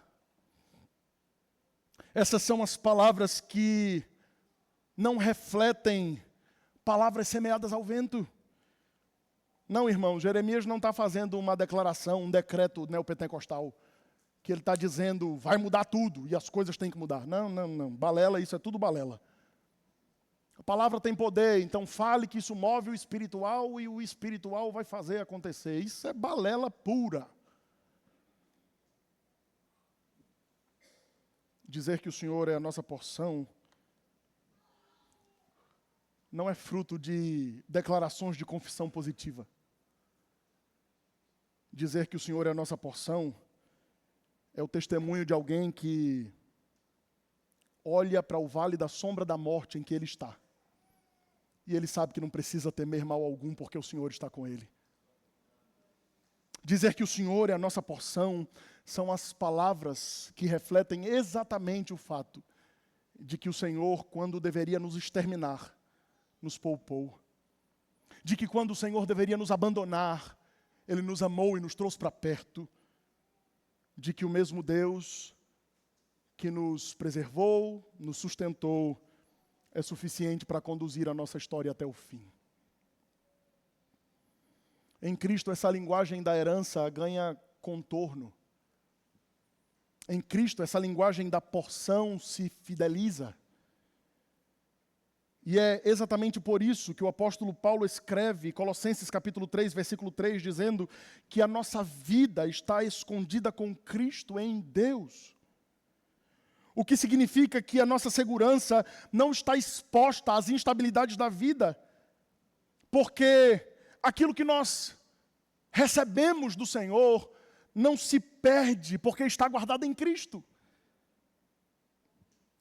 Essas são as palavras que não refletem palavras semeadas ao vento. Não, irmão, Jeremias não está fazendo uma declaração, um decreto neopentecostal, que ele está dizendo, vai mudar tudo e as coisas têm que mudar. Não. Balela, isso é tudo balela. A palavra tem poder, então fale que isso move o espiritual e o espiritual vai fazer acontecer. Isso é balela pura. Dizer que o Senhor é a nossa porção não é fruto de declarações de confissão positiva. Dizer que o Senhor é a nossa porção é o testemunho de alguém que olha para o vale da sombra da morte em que ele está. E ele sabe que não precisa temer mal algum, porque o Senhor está com ele. Dizer que o Senhor é a nossa porção são as palavras que refletem exatamente o fato de que o Senhor, quando deveria nos exterminar, nos poupou. De que quando o Senhor deveria nos abandonar, Ele nos amou e nos trouxe para perto. De que o mesmo Deus que nos preservou, nos sustentou, é suficiente para conduzir a nossa história até o fim. Em Cristo, essa linguagem da herança ganha contorno. Em Cristo, essa linguagem da porção se fideliza. E é exatamente por isso que o apóstolo Paulo escreve, Colossenses capítulo 3, versículo 3, dizendo que a nossa vida está escondida com Cristo em Deus. O que significa que a nossa segurança não está exposta às instabilidades da vida, porque aquilo que nós recebemos do Senhor não se perde, porque está guardado em Cristo.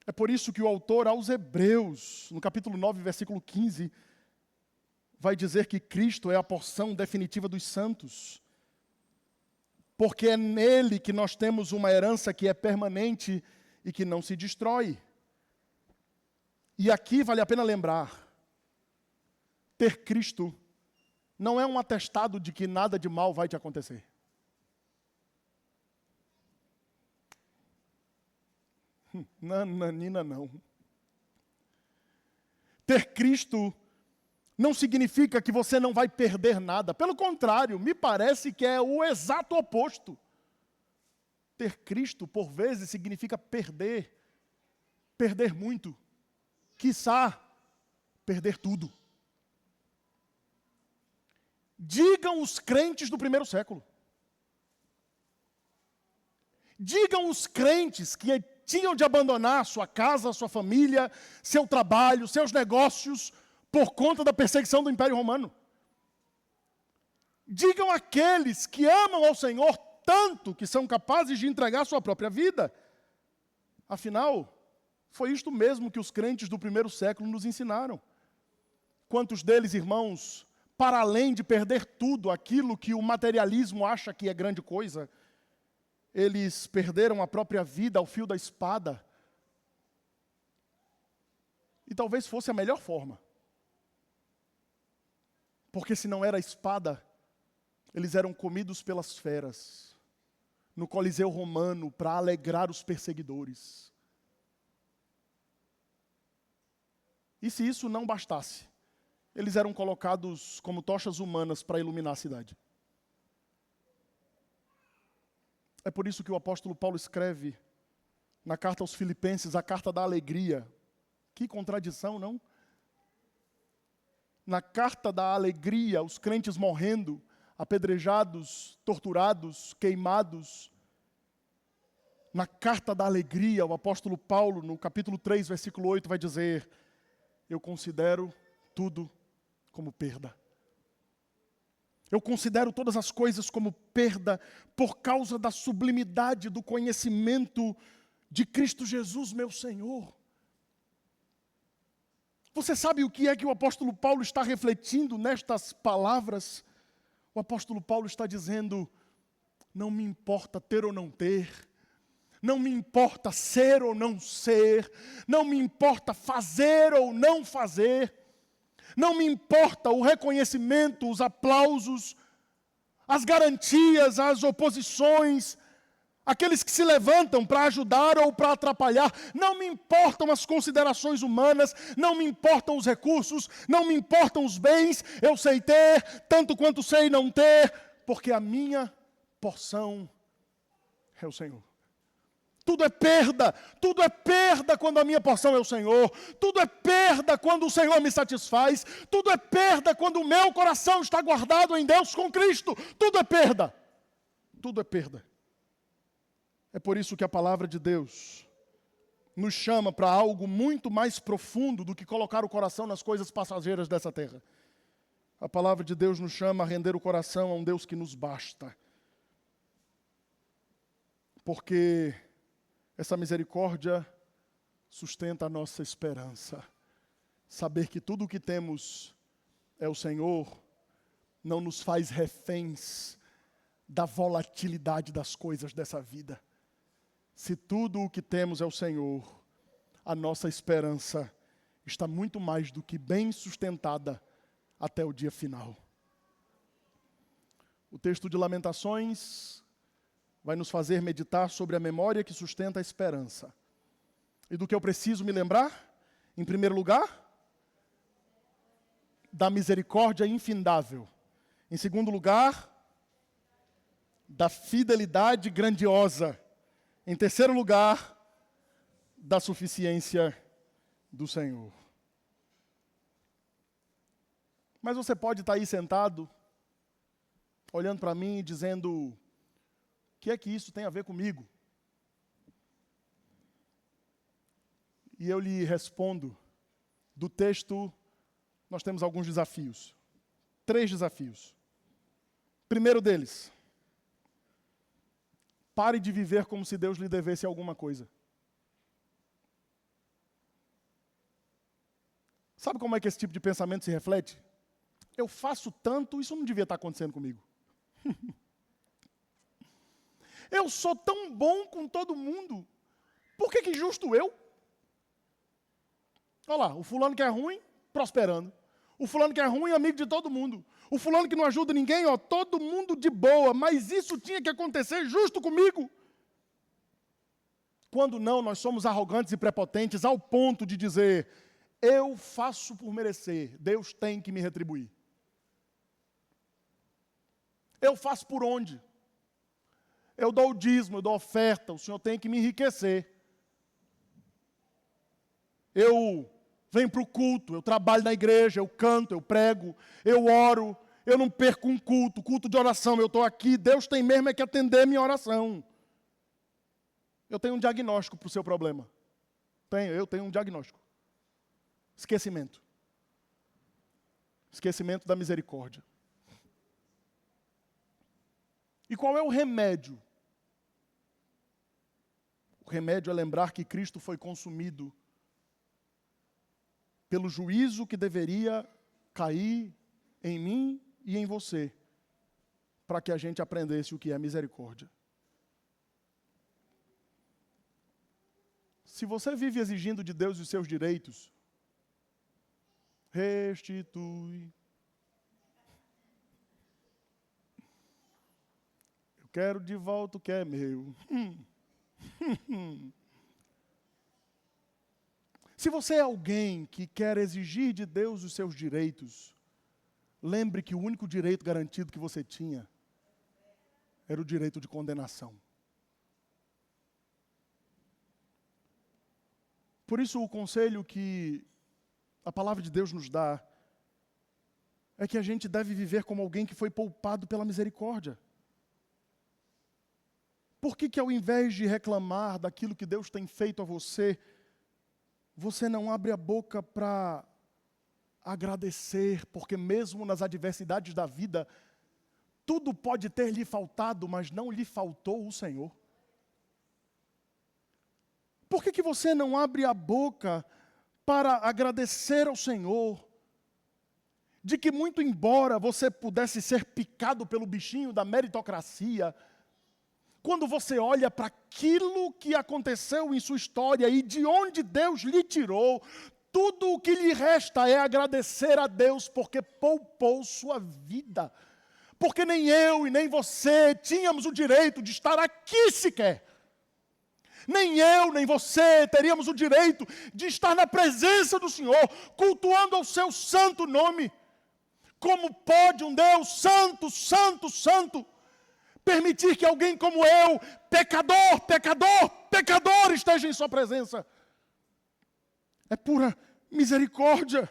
É por isso que o autor aos Hebreus, no capítulo 9, versículo 15, vai dizer que Cristo é a porção definitiva dos santos, porque é nele que nós temos uma herança que é permanente e que não se destrói. E aqui vale a pena lembrar, ter Cristo não é um atestado de que nada de mal vai te acontecer. Nananina não. Ter Cristo não significa que você não vai perder nada. Pelo contrário, me parece que é o exato oposto. Ter Cristo, por vezes, significa perder muito, quiçá perder tudo. Digam os crentes do primeiro século. Digam os crentes que tinham de abandonar sua casa, sua família, seu trabalho, seus negócios, por conta da perseguição do Império Romano. Digam aqueles que amam ao Senhor tanto que são capazes de entregar sua própria vida. Afinal, foi isto mesmo que os crentes do primeiro século nos ensinaram. Quantos deles, irmãos, para além de perder tudo aquilo que o materialismo acha que é grande coisa, eles perderam a própria vida ao fio da espada. E talvez fosse a melhor forma. Porque se não era a espada, eles eram comidos pelas feras. no Coliseu Romano para alegrar os perseguidores. E se isso não bastasse, eles eram colocados como tochas humanas para iluminar a cidade. É por isso que o apóstolo Paulo escreve na carta aos Filipenses, a carta da alegria. Que contradição, não? Na carta da alegria, os crentes morrendo, apedrejados, torturados, queimados. Na carta da alegria, o apóstolo Paulo, no capítulo 3, versículo 8, vai dizer: eu considero tudo como perda. Eu considero todas as coisas como perda por causa da sublimidade do conhecimento de Cristo Jesus, meu Senhor. Você sabe o que é que o apóstolo Paulo está refletindo nestas palavras? O apóstolo Paulo está dizendo: não me importa ter ou não ter, não me importa ser ou não ser, não me importa fazer ou não fazer, não me importa o reconhecimento, os aplausos, as garantias, as oposições, aqueles que se levantam para ajudar ou para atrapalhar. Não me importam as considerações humanas, não me importam os recursos, não me importam os bens. Eu sei ter, tanto quanto sei não ter, porque a minha porção é o Senhor. Tudo é perda quando a minha porção é o Senhor. Tudo é perda quando o Senhor me satisfaz. Tudo é perda quando o meu coração está guardado em Deus com Cristo. Tudo é perda. Tudo é perda. É por isso que a palavra de Deus nos chama para algo muito mais profundo do que colocar o coração nas coisas passageiras dessa terra. A palavra de Deus nos chama a render o coração a um Deus que nos basta. Porque essa misericórdia sustenta a nossa esperança. Saber que tudo o que temos é o Senhor não nos faz reféns da volatilidade das coisas dessa vida. Se tudo o que temos é o Senhor, a nossa esperança está muito mais do que bem sustentada até o dia final. O texto de Lamentações vai nos fazer meditar sobre a memória que sustenta a esperança. E do que eu preciso me lembrar? Em primeiro lugar, da misericórdia infindável. Em segundo lugar, da fidelidade grandiosa. Em terceiro lugar, da suficiência do Senhor. Mas você pode estar aí sentado, olhando para mim e dizendo: o que é que isso tem a ver comigo? E eu lhe respondo, do texto, nós temos alguns desafios. 3 desafios. Primeiro deles: pare de viver como se Deus lhe devesse alguma coisa. Sabe como é que esse tipo de pensamento se reflete? Eu faço tanto, isso não devia estar acontecendo comigo. Eu sou tão bom com todo mundo, por que justo eu? Olha lá, o fulano que é ruim, prosperando. O fulano que é ruim, amigo de todo mundo. O fulano que não ajuda ninguém, ó, todo mundo de boa. Mas isso tinha que acontecer justo comigo. Quando não, nós somos arrogantes e prepotentes ao ponto de dizer: eu faço por merecer, Deus tem que me retribuir. Eu faço por onde? Eu dou o dízimo, eu dou oferta, o Senhor tem que me enriquecer. Eu venho para o culto, eu trabalho na igreja, eu canto, eu prego, eu oro, eu não perco um culto de oração, eu estou aqui, Deus tem mesmo é que atender a minha oração. Eu tenho um diagnóstico para o seu problema. Eu tenho um diagnóstico. Esquecimento. Esquecimento da misericórdia. E qual é o remédio? O remédio é lembrar que Cristo foi consumido pelo juízo que deveria cair em mim e em você, para que a gente aprendesse o que é misericórdia. Se você vive exigindo de Deus os seus direitos, restitui. Eu Quero de volta o que é meu. Se você é alguém que quer exigir de Deus os seus direitos, lembre que o único direito garantido que você tinha era o direito de condenação. Por isso, o conselho que a palavra de Deus nos dá é que a gente deve viver como alguém que foi poupado pela misericórdia. Por que ao invés de reclamar daquilo que Deus tem feito a você, você não abre a boca para agradecer, porque mesmo nas adversidades da vida, tudo pode ter lhe faltado, mas não lhe faltou o Senhor? Por que você não abre a boca para agradecer ao Senhor de que, muito embora você pudesse ser picado pelo bichinho da meritocracia, quando você olha para aquilo que aconteceu em sua história e de onde Deus lhe tirou, tudo o que lhe resta é agradecer a Deus porque poupou sua vida. Porque nem eu e nem você tínhamos o direito de estar aqui sequer. Nem eu, nem você teríamos o direito de estar na presença do Senhor, cultuando ao seu santo nome. Como pode um Deus santo, santo, santo, permitir que alguém como eu, pecador, pecador, pecador, esteja em sua presença? É pura misericórdia.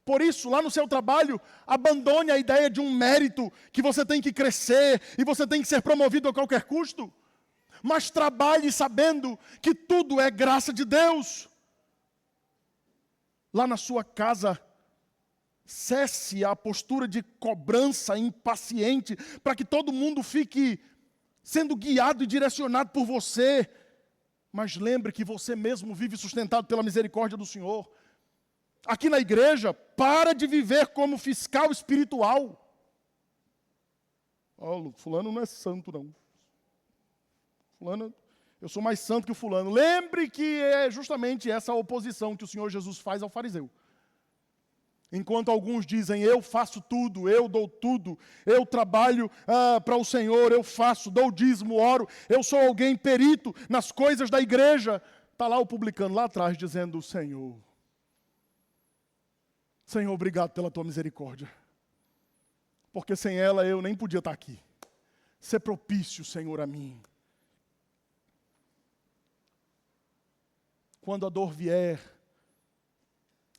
Por isso, lá no seu trabalho, abandone a ideia de um mérito que você tem que crescer e você tem que ser promovido a qualquer custo. Mas trabalhe sabendo que tudo é graça de Deus. Lá na sua casa, cesse a postura de cobrança impaciente para que todo mundo fique sendo guiado e direcionado por você. Mas lembre que você mesmo vive sustentado pela misericórdia do Senhor. Aqui na igreja, para de viver como fiscal espiritual. Oh, fulano não é santo, não. Fulano, eu sou mais santo que o fulano. Lembre que é justamente essa oposição que o Senhor Jesus faz ao fariseu. Enquanto alguns dizem, eu faço tudo, eu dou tudo, eu trabalho para o Senhor, eu faço, dou dízimo, oro, eu sou alguém perito nas coisas da igreja. Está lá o publicano lá atrás dizendo, Senhor, obrigado pela tua misericórdia. Porque sem ela eu nem podia estar aqui. Ser propício, Senhor, a mim. Quando a dor vier,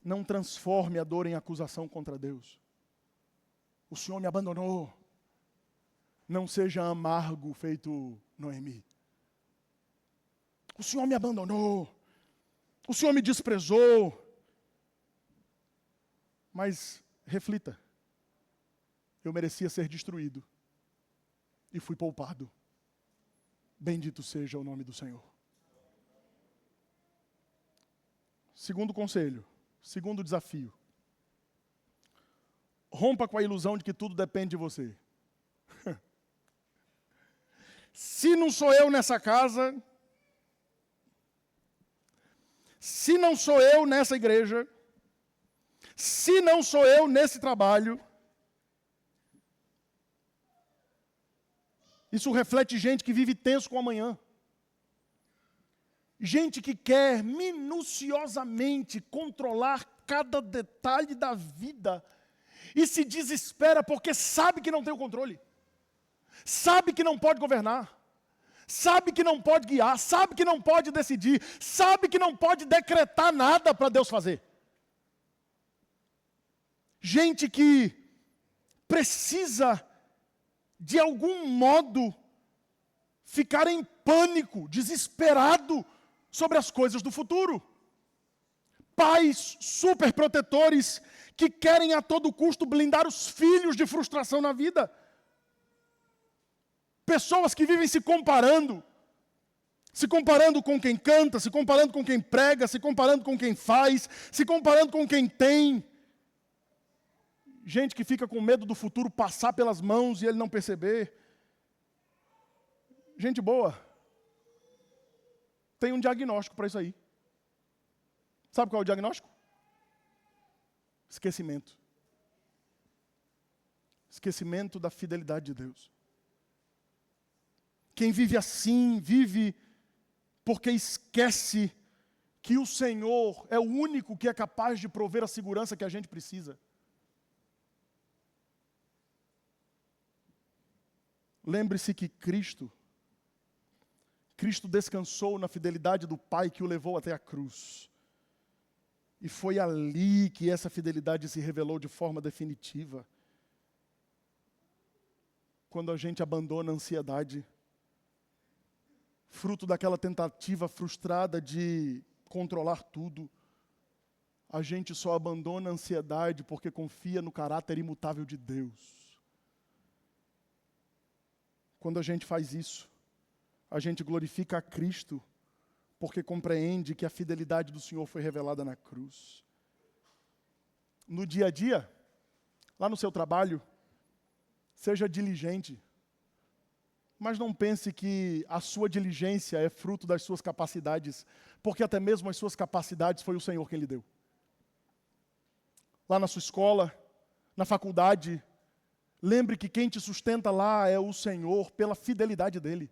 não transforme a dor em acusação contra Deus. O Senhor me abandonou. Não seja amargo, feito Noemi. O Senhor me abandonou. O Senhor me desprezou. Mas reflita. Eu merecia ser destruído. E fui poupado. Bendito seja o nome do Senhor. Segundo conselho. Segundo desafio. Rompa com a ilusão de que tudo depende de você. Se não sou eu nessa casa, se não sou eu nessa igreja, se não sou eu nesse trabalho, isso reflete gente que vive tenso com o amanhã. Gente que quer minuciosamente controlar cada detalhe da vida e se desespera porque sabe que não tem o controle. Sabe que não pode governar. Sabe que não pode guiar. Sabe que não pode decidir. Sabe que não pode decretar nada para Deus fazer. Gente que precisa, de algum modo, ficar em pânico, desesperado, sobre as coisas do futuro. Pais superprotetores que querem a todo custo blindar os filhos de frustração na vida. Pessoas que vivem se comparando com quem canta, se comparando com quem prega, se comparando com quem faz, se comparando com quem tem. Gente que fica com medo do futuro passar pelas mãos e ele não perceber. Gente boa. Tem um diagnóstico para isso aí. Sabe qual é o diagnóstico? Esquecimento. Esquecimento da fidelidade de Deus. Quem vive assim, vive porque esquece que o Senhor é o único que é capaz de prover a segurança que a gente precisa. Lembre-se que Cristo descansou na fidelidade do Pai que o levou até a cruz. E foi ali que essa fidelidade se revelou de forma definitiva. Quando a gente abandona a ansiedade, fruto daquela tentativa frustrada de controlar tudo, a gente só abandona a ansiedade porque confia no caráter imutável de Deus. Quando a gente faz isso, a gente glorifica a Cristo, porque compreende que a fidelidade do Senhor foi revelada na cruz. No dia a dia, lá no seu trabalho, seja diligente, mas não pense que a sua diligência é fruto das suas capacidades, porque até mesmo as suas capacidades foi o Senhor quem lhe deu. Lá na sua escola, na faculdade, lembre que quem te sustenta lá é o Senhor, pela fidelidade dEle.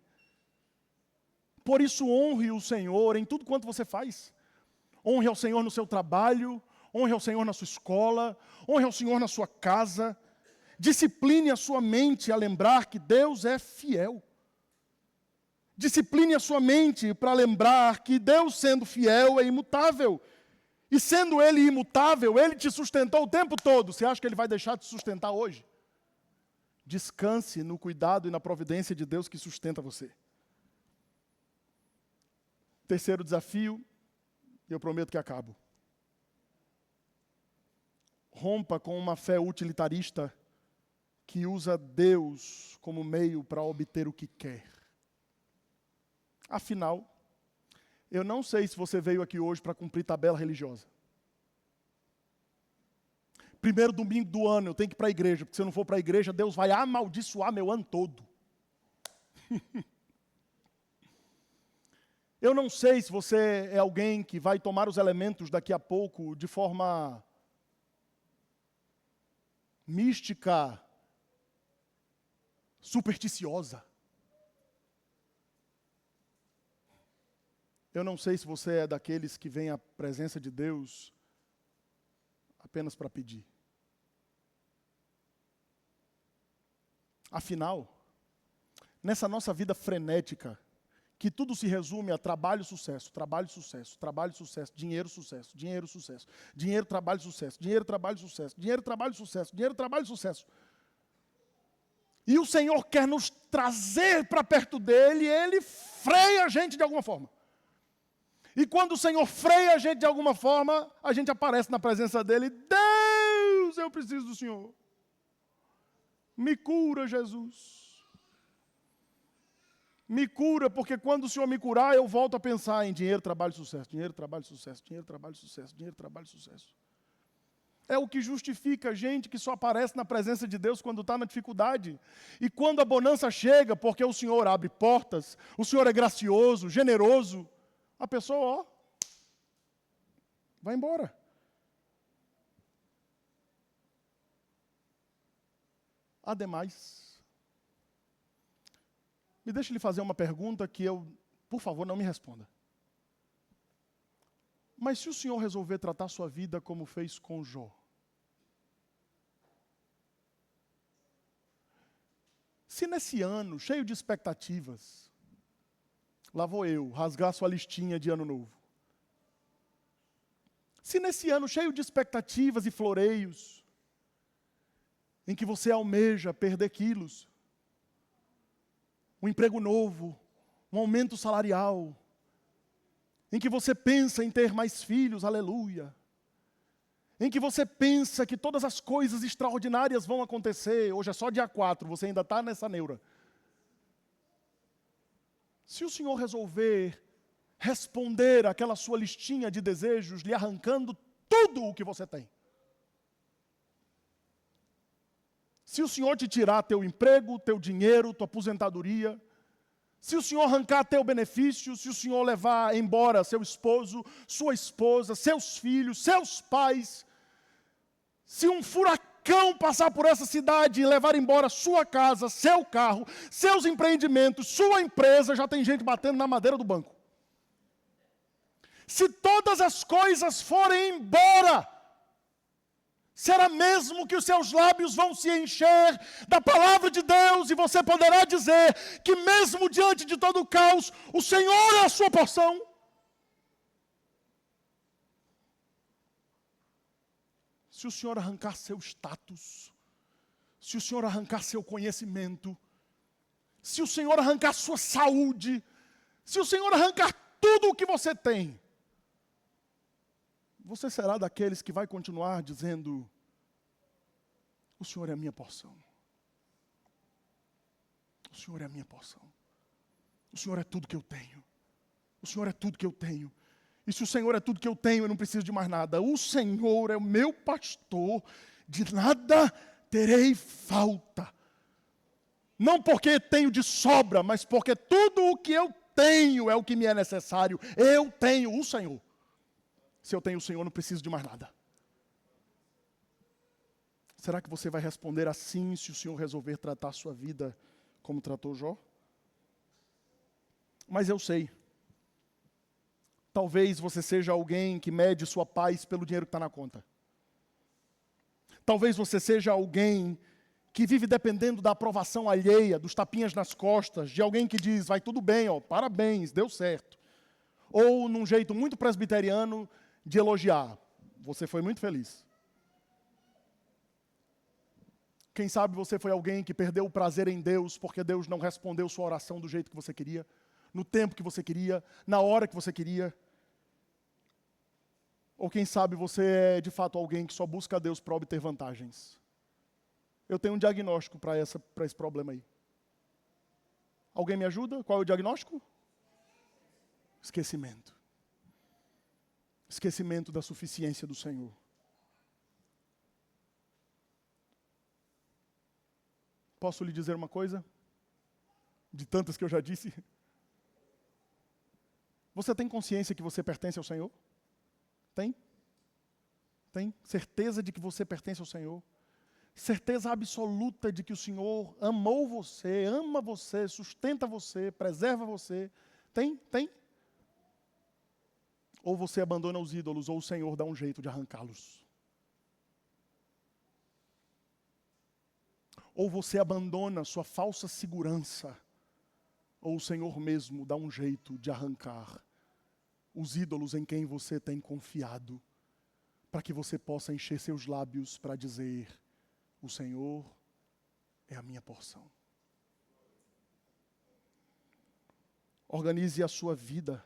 Por isso, honre o Senhor em tudo quanto você faz. Honre ao Senhor no seu trabalho, honre ao Senhor na sua escola, honre ao Senhor na sua casa. Discipline a sua mente a lembrar que Deus é fiel. Discipline a sua mente para lembrar que Deus, sendo fiel, é imutável. E sendo Ele imutável, Ele te sustentou o tempo todo. Você acha que Ele vai deixar de te sustentar hoje? Descanse no cuidado e na providência de Deus que sustenta você. Terceiro desafio, eu prometo que acabo. Rompa com uma fé utilitarista que usa Deus como meio para obter o que quer. Afinal, eu não sei se você veio aqui hoje para cumprir tabela religiosa. Primeiro domingo do ano eu tenho que ir para a igreja, porque se eu não for para a igreja, Deus vai amaldiçoar meu ano todo. Eu não sei se você é alguém que vai tomar os elementos daqui a pouco de forma mística, supersticiosa. Eu não sei se você é daqueles que vem à presença de Deus apenas para pedir. Afinal, nessa nossa vida frenética, que tudo se resume a trabalho, sucesso, trabalho, sucesso, trabalho, sucesso, dinheiro, sucesso, dinheiro, sucesso, dinheiro, trabalho, sucesso, dinheiro, trabalho, sucesso, dinheiro, trabalho, sucesso, dinheiro, trabalho, sucesso. E o Senhor quer nos trazer para perto dEle, Ele freia a gente de alguma forma. E quando o Senhor freia a gente de alguma forma, a gente aparece na presença dEle. Deus, eu preciso do Senhor. Me cura, Jesus. Me cura, porque quando o Senhor me curar, eu volto a pensar em dinheiro, trabalho, sucesso, dinheiro, trabalho, sucesso, dinheiro, trabalho, sucesso, dinheiro, trabalho, sucesso. É o que justifica a gente que só aparece na presença de Deus quando está na dificuldade. E quando a bonança chega, porque o Senhor abre portas, o Senhor é gracioso, generoso, a pessoa, vai embora. Ademais, me deixe lhe fazer uma pergunta que por favor, não me responda. Mas se o Senhor resolver tratar sua vida como fez com Jó, se nesse ano, cheio de expectativas, lá vou eu, rasgar sua listinha de ano novo. Se nesse ano, cheio de expectativas e floreios, em que você almeja perder quilos, um emprego novo, um aumento salarial, em que você pensa em ter mais filhos, aleluia, em que você pensa que todas as coisas extraordinárias vão acontecer, hoje é só dia 4, você ainda está nessa neura. Se o Senhor resolver responder àquela sua listinha de desejos, lhe arrancando tudo o que você tem, se o Senhor te tirar teu emprego, teu dinheiro, tua aposentadoria, se o Senhor arrancar teu benefício, se o Senhor levar embora seu esposo, sua esposa, seus filhos, seus pais, se um furacão furacão passar por essa cidade e levar embora sua casa, seu carro, seus empreendimentos, sua empresa, já tem gente batendo na madeira do banco. Se todas as coisas forem embora, será mesmo que os seus lábios vão se encher da palavra de Deus e você poderá dizer que mesmo diante de todo o caos, o Senhor é a sua porção? Se o Senhor arrancar seu status, se o Senhor arrancar seu conhecimento, se o Senhor arrancar sua saúde, se o Senhor arrancar tudo o que você tem, você será daqueles que vai continuar dizendo: o Senhor é a minha porção. O Senhor é a minha porção. O Senhor é tudo que eu tenho. O Senhor é tudo que eu tenho. E se o Senhor é tudo que eu tenho, eu não preciso de mais nada. O Senhor é o meu pastor, de nada terei falta. Não porque tenho de sobra, mas porque tudo o que eu tenho é o que me é necessário. Eu tenho o Senhor. Se eu tenho o Senhor, eu não preciso de mais nada. Será que você vai responder assim se o Senhor resolver tratar a sua vida como tratou Jó? Mas eu sei. Talvez você seja alguém que mede sua paz pelo dinheiro que está na conta. Talvez você seja alguém que vive dependendo da aprovação alheia, dos tapinhas nas costas, de alguém que diz: vai tudo bem, ó, parabéns, deu certo. Ou num jeito muito presbiteriano de elogiar: você foi muito feliz. Quem sabe você foi alguém que perdeu o prazer em Deus porque Deus não respondeu sua oração do jeito que você queria, no tempo que você queria, na hora que você queria. Ou quem sabe você é de fato alguém que só busca a Deus para obter vantagens. Eu tenho um diagnóstico para esse problema aí. Alguém me ajuda? Qual é o diagnóstico? Esquecimento. Esquecimento da suficiência do Senhor. Posso lhe dizer uma coisa? De tantas que eu já disse. Você tem consciência que você pertence ao Senhor? Tem? Tem? Certeza de que você pertence ao Senhor? Certeza absoluta de que o Senhor amou você, ama você, sustenta você, preserva você? Tem? Tem? Ou você abandona os ídolos, ou o Senhor dá um jeito de arrancá-los? Ou você abandona sua falsa segurança, ou o Senhor mesmo dá um jeito de arrancar os ídolos em quem você tem confiado, para que você possa encher seus lábios para dizer: o Senhor é a minha porção. Organize a sua vida.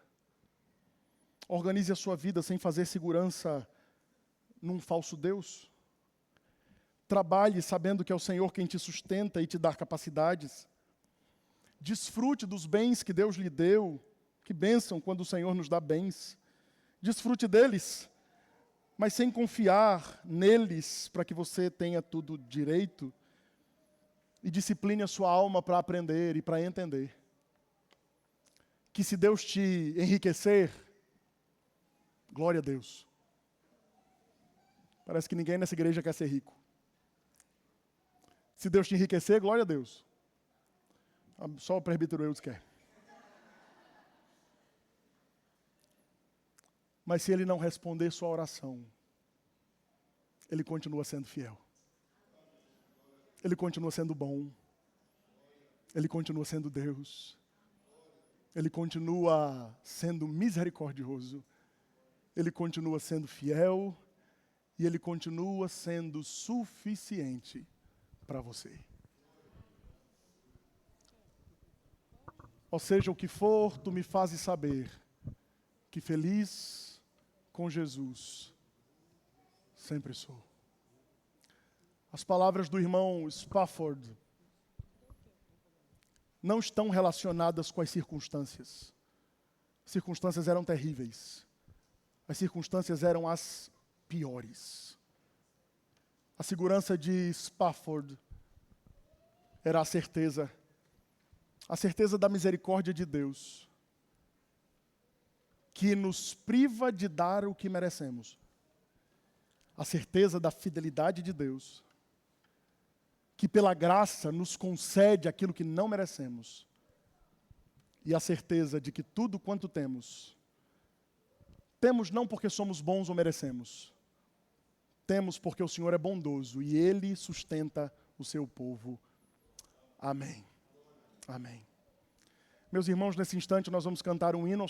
Organize a sua vida sem fazer segurança num falso Deus. Trabalhe sabendo que é o Senhor quem te sustenta e te dá capacidades. Desfrute dos bens que Deus lhe deu. Que bênção quando o Senhor nos dá bens. Desfrute deles, mas sem confiar neles para que você tenha tudo direito. E discipline a sua alma para aprender e para entender que se Deus te enriquecer, glória a Deus. Parece que ninguém nessa igreja quer ser rico. Se Deus te enriquecer, glória a Deus. Só o presbítero Eudes quer. Mas se Ele não responder sua oração, Ele continua sendo fiel. Ele continua sendo bom. Ele continua sendo Deus. Ele continua sendo misericordioso. Ele continua sendo fiel. E Ele continua sendo suficiente para você. Ou seja, o que for, tu me fazes saber que feliz com Jesus sempre sou. As palavras do irmão Spafford não estão relacionadas com as circunstâncias. As circunstâncias eram terríveis. As circunstâncias eram as piores. A segurança de Spafford era a certeza da misericórdia de Deus, que nos priva de dar o que merecemos. A certeza da fidelidade de Deus, que pela graça nos concede aquilo que não merecemos. E a certeza de que tudo quanto temos não porque somos bons ou merecemos. Temos porque o Senhor é bondoso e Ele sustenta o seu povo. Amém. Amém. Meus irmãos, nesse instante nós vamos cantar um hino ao